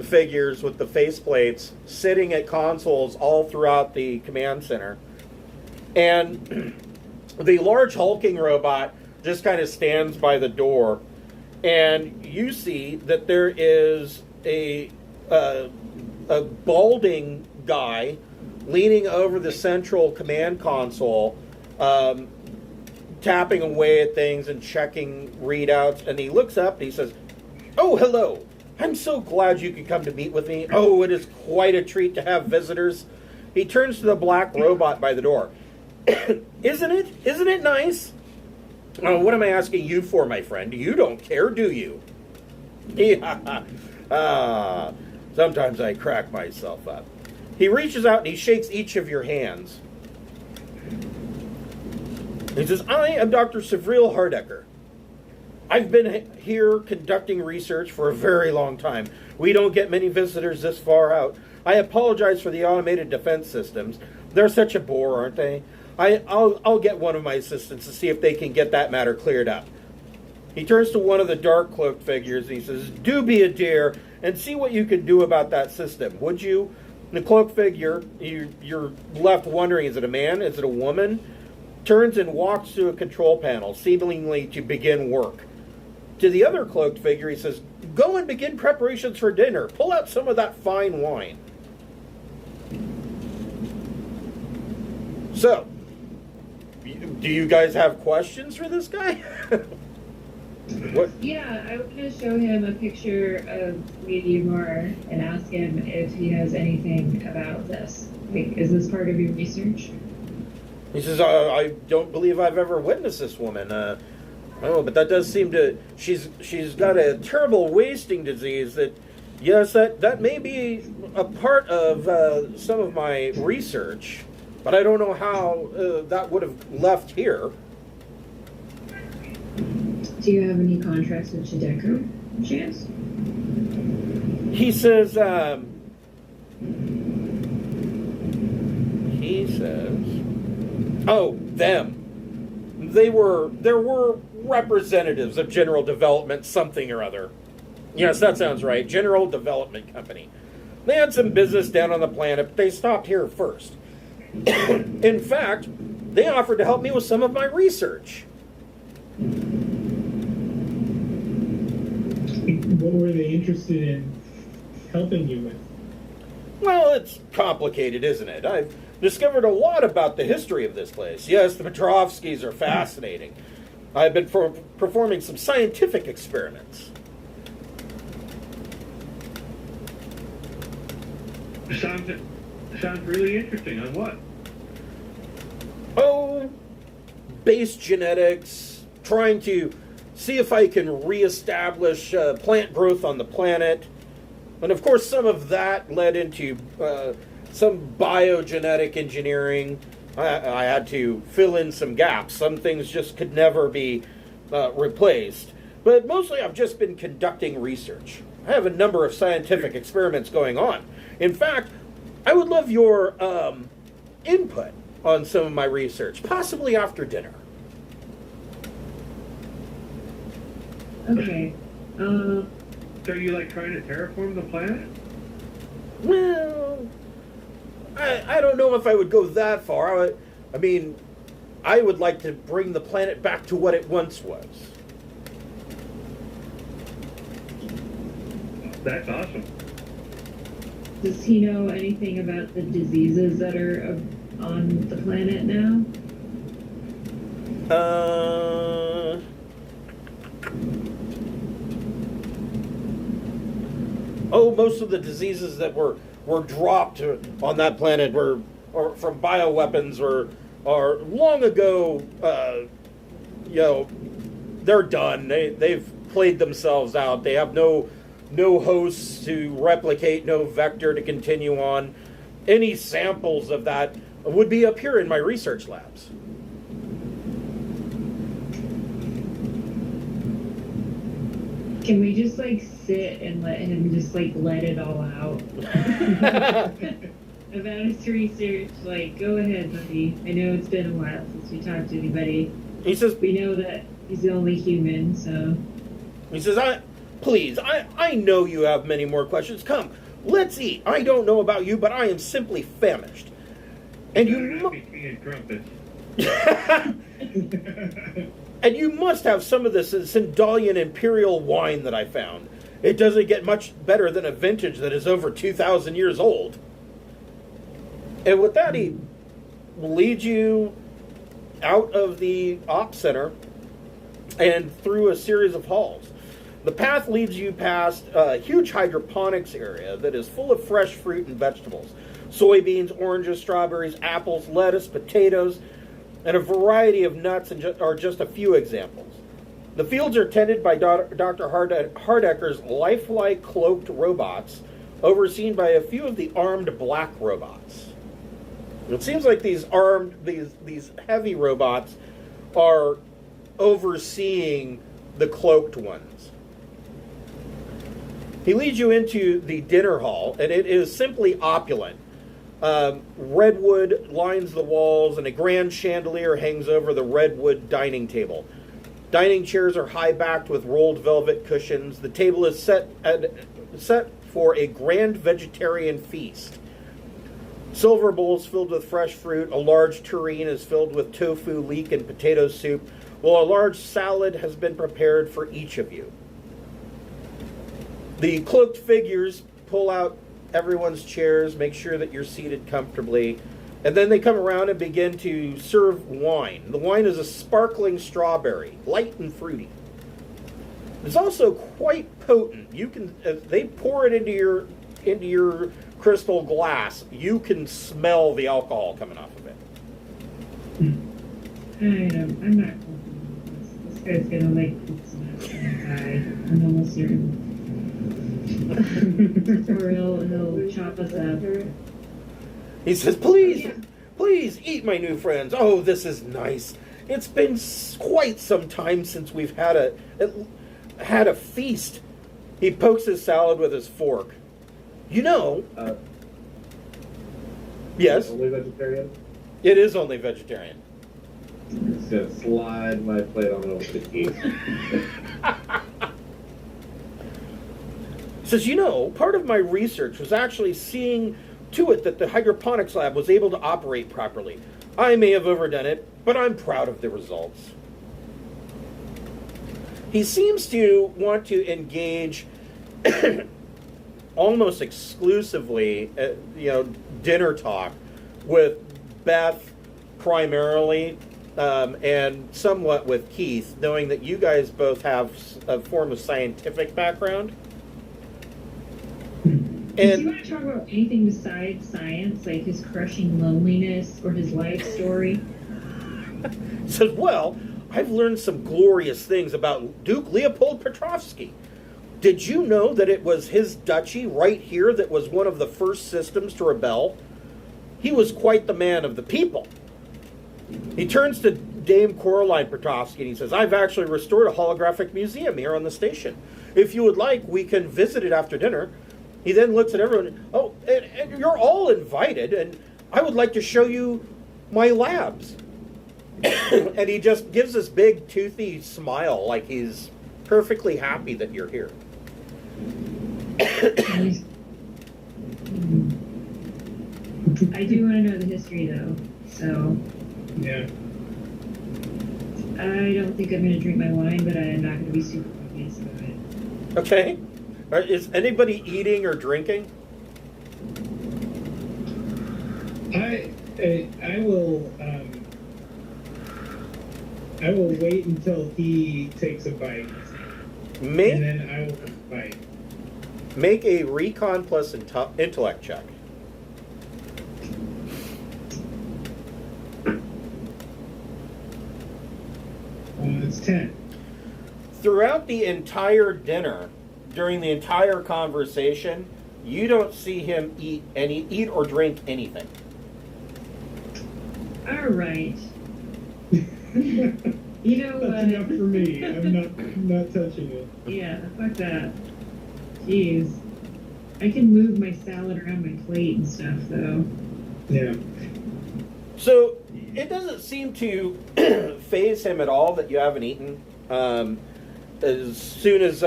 [SPEAKER 1] figures with the faceplates sitting at consoles all throughout the command center. And the large hulking robot just kind of stands by the door, and you see that there is a balding guy leaning over the central command console, tapping away at things and checking readouts. And he looks up and he says, "Oh, hello. I'm so glad you could come to meet with me. Oh, it is quite a treat to have visitors." He turns to the black robot by the door. Isn't it nice? Oh, what am I asking you for, my friend? You don't care, do you? Yeah. Sometimes I crack myself up. He reaches out and he shakes each of your hands. He says, "I am Dr. Cheville Harddecker. I've been here conducting research for a very long time. We don't get many visitors this far out. I apologize for the automated defense systems. They're such a bore, aren't they? I'll get one of my assistants to see if they can get that matter cleared up." He turns to one of the dark cloaked figures and he says, "Do be a dear and see what you can do about that system, would you?" The cloaked figure, you're left wondering, is it a man? Is it a woman? Turns and walks to a control panel, seemingly to begin work. To the other cloaked figure, he says, "Go and begin preparations for dinner. Pull out some of that fine wine." So, do you guys have questions for this guy? What?
[SPEAKER 3] Yeah, I want to show him a picture of Lady Moore and ask him if he has anything about this. Like, is this part of your research?
[SPEAKER 1] He says, "I don't believe I've ever witnessed this woman. Oh, but that does seem to... She's got a terrible wasting disease that... Yes, that may be a part of some of my research, but I don't know how that would have left here."
[SPEAKER 3] Do you have any contracts with Chideco, chance?
[SPEAKER 1] He says, oh, them. There were representatives of General Development something or other. Yes, that sounds right. General Development Company. They had some business down on the planet, but they stopped here first. In fact, they offered to help me with some of my research.
[SPEAKER 4] What were they interested in helping you with?
[SPEAKER 1] Well, it's complicated, isn't it? I've discovered a lot about the history of this place. Yes, the Petrovskis are fascinating. I've been performing some scientific experiments.
[SPEAKER 2] Sounds really interesting. On what?
[SPEAKER 1] Oh, base genetics, trying to see if I can reestablish plant growth on the planet. And of course, some of that led into some biogenetic engineering. I had to fill in some gaps. Some things just could never be replaced. But mostly I've just been conducting research. I have a number of scientific experiments going on. In fact, I would love your input on some of my research, possibly after dinner.
[SPEAKER 3] Okay.
[SPEAKER 2] So are you like trying to terraform the planet?
[SPEAKER 1] Well, I don't know if I would go that far. I mean, I would like to bring the planet back to what it once was.
[SPEAKER 2] That's awesome.
[SPEAKER 3] Does he know anything about the diseases that are on the planet now?
[SPEAKER 1] Most of the diseases that were dropped on that planet or from bioweapons are long ago, they're done. They've played themselves out. They have no hosts to replicate, no vector to continue on. Any samples of that would be up here in my research labs.
[SPEAKER 3] Can we just sit and let him just let it all out about his research? Go ahead, buddy. I know it's been a while since we talked to anybody.
[SPEAKER 1] He says,
[SPEAKER 3] we know that he's the only human, so.
[SPEAKER 1] He says, I know you have many more questions. Come, let's eat. I don't know about you, but I am simply famished. And And you must have some of this Sindalian Imperial wine that I found. It doesn't get much better than a vintage that is over 2,000 years old. And with that, he leads you out of the op center and through a series of halls. The path leads you past a huge hydroponics area that is full of fresh fruit and vegetables. Soybeans, oranges, strawberries, apples, lettuce, potatoes, and a variety of nuts are just a few examples. The fields are tended by Dr. Hardecker's lifelike cloaked robots, overseen by a few of the armed black robots. It seems like these heavy robots are overseeing the cloaked ones. He leads you into the dinner hall, and it is simply opulent. Redwood lines the walls, and a grand chandelier hangs over the redwood dining table. Dining chairs are high-backed with rolled velvet cushions. The table is set for a grand vegetarian feast. Silver bowls filled with fresh fruit. A large tureen is filled with tofu, leek, and potato soup, while a large salad has been prepared for each of you. The cloaked figures pull out everyone's chairs, make sure that you're seated comfortably, and then they come around and begin to serve wine. The wine is a sparkling strawberry, light and fruity. It's also quite potent. You can, if they pour it into your crystal glass, you can smell the alcohol coming off of it.
[SPEAKER 3] I'm not confident. This guy's gonna like pizza die. I'm almost certain. Or he'll chop us up.
[SPEAKER 1] He says, please, please eat, my new friends. Oh, this is nice. It's been quite some time since we've had a feast. He pokes his salad with his fork. You know, yes?
[SPEAKER 5] Only vegetarian?
[SPEAKER 1] It is only vegetarian.
[SPEAKER 5] I'm just gonna slide my plate on over to eat.
[SPEAKER 1] He says, you know, part of my research was actually seeing to it that the hydroponics lab was able to operate properly. I may have overdone it, but I'm proud of the results. He seems to want to engage almost exclusively, dinner talk with Beth primarily, and somewhat with Keith, knowing that you guys both have a form of scientific background.
[SPEAKER 3] Does he want to talk about anything besides science, like his crushing loneliness or his life story?
[SPEAKER 1] Says, well, I've learned some glorious things about Duke Leopold Petrovsky. Did you know that it was his duchy right here that was one of the first systems to rebel? He was quite the man of the people. He turns to Dame Coraline Petrovsky and he says, I've actually restored a holographic museum here on the station. If you would like, we can visit it after dinner. He then looks at everyone. Oh, and you're all invited, and I would like to show you my labs. And he just gives this big, toothy smile, like he's perfectly happy that you're here.
[SPEAKER 3] I do want to know the history, though, so...
[SPEAKER 4] Yeah.
[SPEAKER 3] I don't think I'm going to drink my wine, but I am not going to be super obvious about it.
[SPEAKER 1] Okay. Is anybody eating or drinking?
[SPEAKER 4] I will wait until he takes a bite, and then I will bite.
[SPEAKER 1] Make a recon plus intellect check.
[SPEAKER 4] It's 10.
[SPEAKER 1] Throughout the entire dinner, during the entire conversation, you don't see him eat or drink anything.
[SPEAKER 3] All right. You know what?
[SPEAKER 4] That's enough for me. I'm not touching it.
[SPEAKER 3] Yeah, fuck that. Jeez. I can move my salad around my plate and stuff, though.
[SPEAKER 4] Yeah.
[SPEAKER 1] So it doesn't seem to faze him at all that you haven't eaten. As soon as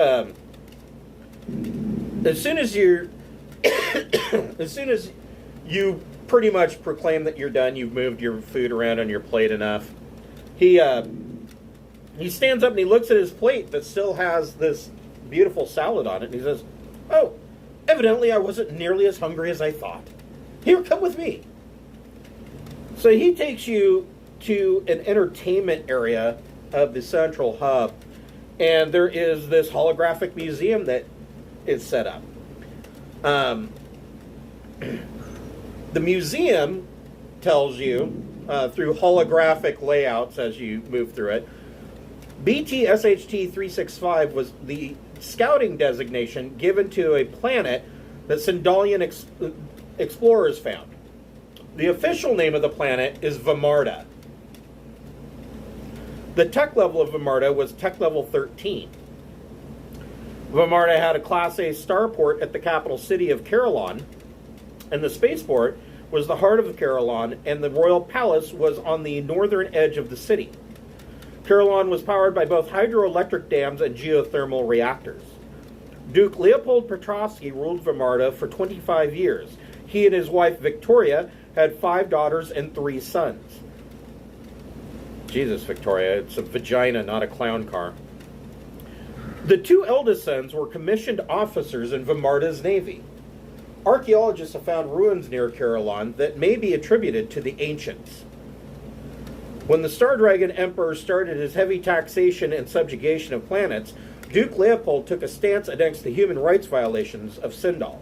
[SPEAKER 1] you pretty much proclaim that you're done, you've moved your food around on your plate enough. He stands up and he looks at his plate that still has this beautiful salad on it, and he says, "Oh, evidently I wasn't nearly as hungry as I thought. Here, come with me." So he takes you to an entertainment area of the central hub, and there is this holographic museum that is set up. The museum tells you, through holographic layouts as you move through it, BT-SHT 365 was the scouting designation given to a planet that Sindalian explorers found. The official name of the planet is Vimarda. The tech level of Vimarda was tech level 13. Vimarda had a Class A starport at the capital city of Carillon, and the spaceport was the heart of Carillon, and the royal palace was on the northern edge of the city. Caroline was powered by both hydroelectric dams and geothermal reactors. Duke Leopold Petrovsky ruled Vamarda for 25 years. He and his wife Victoria had 5 daughters and 3 sons. Jesus, Victoria, it's a vagina, not a clown car. The 2 eldest sons were commissioned officers in Vamarda's navy. Archaeologists have found ruins near Caroline that may be attributed to the ancients. When the Star Dragon Emperor started his heavy taxation and subjugation of planets, Duke Leopold took a stance against the human rights violations of Sindal.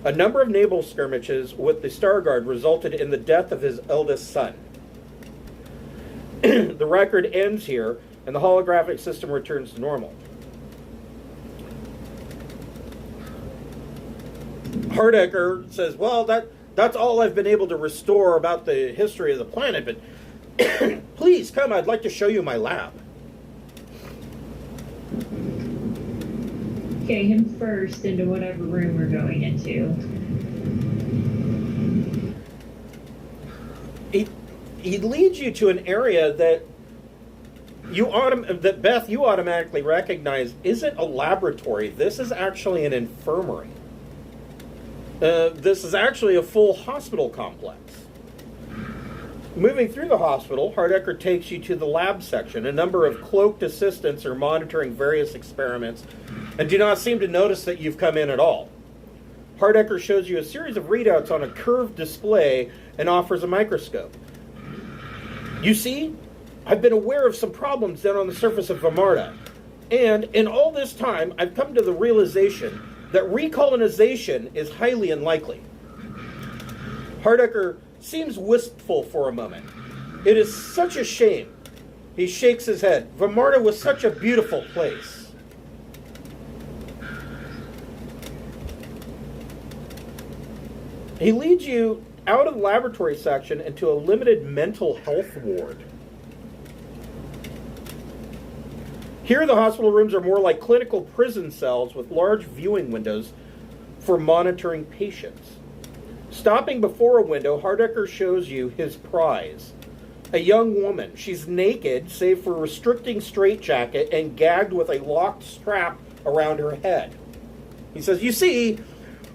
[SPEAKER 1] A number of naval skirmishes with the Star Guard resulted in the death of his eldest son. The record ends here, and the holographic system returns to normal. Hardecker says, well, that's all I've been able to restore about the history of the planet, but please come, I'd like to show you my lab.
[SPEAKER 3] Okay, him first into whatever room we're going into.
[SPEAKER 1] He leads you to an area that Beth, you automatically recognize isn't a laboratory. This is actually an infirmary. This is actually a full hospital complex. Moving through the hospital, Hardecker takes you to the lab section. A number of cloaked assistants are monitoring various experiments and do not seem to notice that you've come in at all. Hardecker shows you a series of readouts on a curved display and offers a microscope. You see, I've been aware of some problems down on the surface of Vamarda, and in all this time, I've come to the realization that recolonization is highly unlikely. Hardecker seems wistful for a moment. It is such a shame. He shakes his head. Vamarda was such a beautiful place. He leads you out of the laboratory section into a limited mental health ward. Here, the hospital rooms are more like clinical prison cells with large viewing windows for monitoring patients. Stopping before a window, Hardecker shows you his prize. A young woman. She's naked, save for a restricting straitjacket and gagged with a locked strap around her head. He says, you see,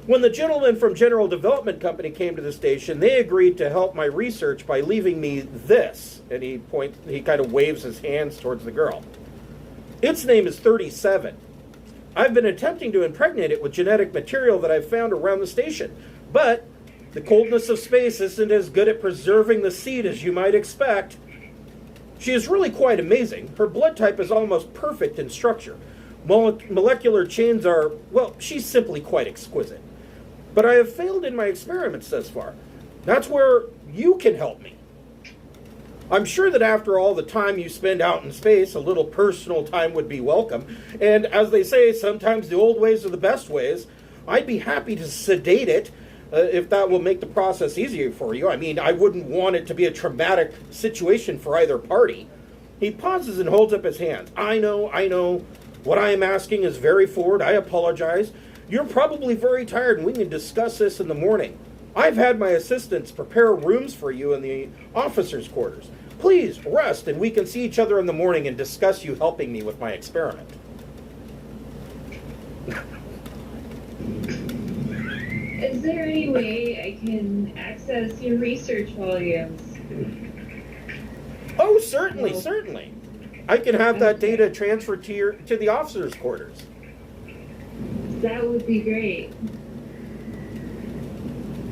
[SPEAKER 1] when the gentleman from General Development Company came to the station, they agreed to help my research by leaving me this. And he kind of waves his hands towards the girl. Its name is 37. I've been attempting to impregnate it with genetic material that I've found around the station, but the coldness of space isn't as good at preserving the seed as you might expect. She is really quite amazing. Her blood type is almost perfect in structure. Molecular chains are, well, she's simply quite exquisite. But I have failed in my experiments thus far. That's where you can help me. I'm sure that after all the time you spend out in space, a little personal time would be welcome. And as they say, sometimes the old ways are the best ways. I'd be happy to sedate it if that will make the process easier for you. I mean, I wouldn't want it to be a traumatic situation for either party. He pauses and holds up his hands. I know. What I am asking is very forward. I apologize. You're probably very tired, and we can discuss this in the morning. I've had my assistants prepare rooms for you in the officers' quarters. Please rest, and we can see each other in the morning and discuss you helping me with my experiment.
[SPEAKER 3] Is there any way I can access your research volumes?
[SPEAKER 1] Oh, certainly. I can have that data transferred to the officers' quarters.
[SPEAKER 3] That would be great.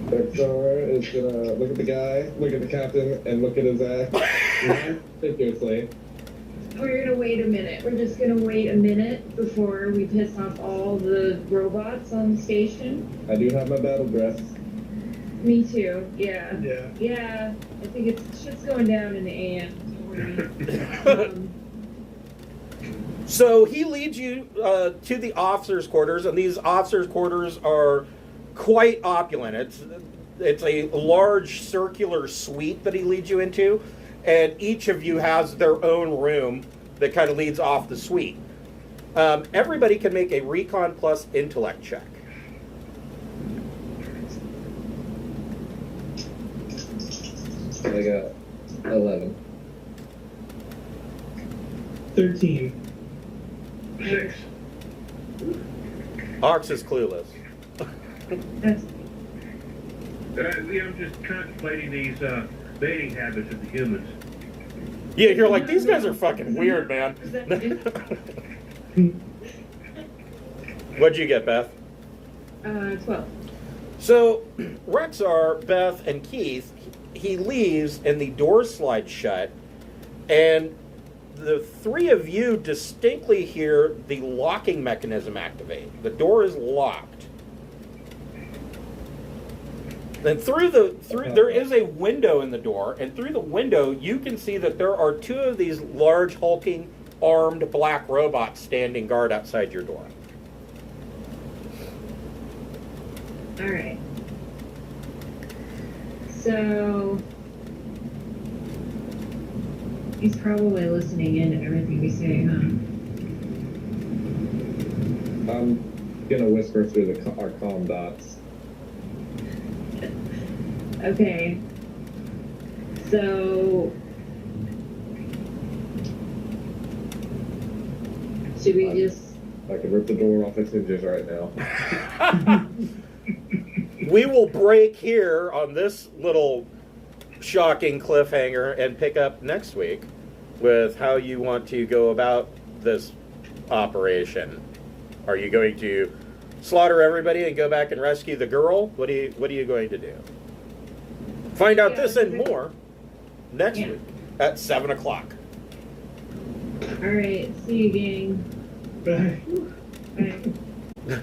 [SPEAKER 5] Dexar is gonna look at the guy, look at the captain, and look at his ass. Seriously.
[SPEAKER 3] We're gonna wait a minute. We're just gonna wait a minute before we piss off all the robots on the station.
[SPEAKER 5] I do have my battle dress.
[SPEAKER 3] Me too. Yeah.
[SPEAKER 4] Yeah.
[SPEAKER 3] Yeah. I think shit's going down in the AM.
[SPEAKER 1] So he leads you to the officers' quarters, and these officers' quarters are quite opulent. It's a large circular suite that he leads you into, and each of you has their own room that kind of leads off the suite. Everybody can make a Recon plus Intellect check.
[SPEAKER 5] I got 11.
[SPEAKER 4] 13.
[SPEAKER 2] 6.
[SPEAKER 1] Ox is clueless.
[SPEAKER 3] That's
[SPEAKER 2] Yeah, I'm just contemplating these mating habits of the humans.
[SPEAKER 1] Yeah, you're like, these guys are fucking weird, man.
[SPEAKER 3] is that different?
[SPEAKER 1] What'd you get, Beth?
[SPEAKER 3] 12.
[SPEAKER 1] So, Rexar, Beth, and Keith, he leaves and the door slides shut, and the three of you distinctly hear the locking mechanism activate. The door is locked. And there is a window in the door, and through the window you can see that there are two of these large hulking armed black robots standing guard outside your door.
[SPEAKER 3] All right. So he's probably listening in to everything we say, huh?
[SPEAKER 5] I'm gonna whisper through our comm dots.
[SPEAKER 3] Okay. So should we just?
[SPEAKER 5] I can rip the door off its hinges right now.
[SPEAKER 1] We will break here on this little shocking cliffhanger and pick up next week with how you want to go about this operation. Are you going to slaughter everybody and go back and rescue the girl? What are you going to do? Find out this and more next week at 7 o'clock.
[SPEAKER 3] All right. See you, gang.
[SPEAKER 4] Bye.
[SPEAKER 3] Bye.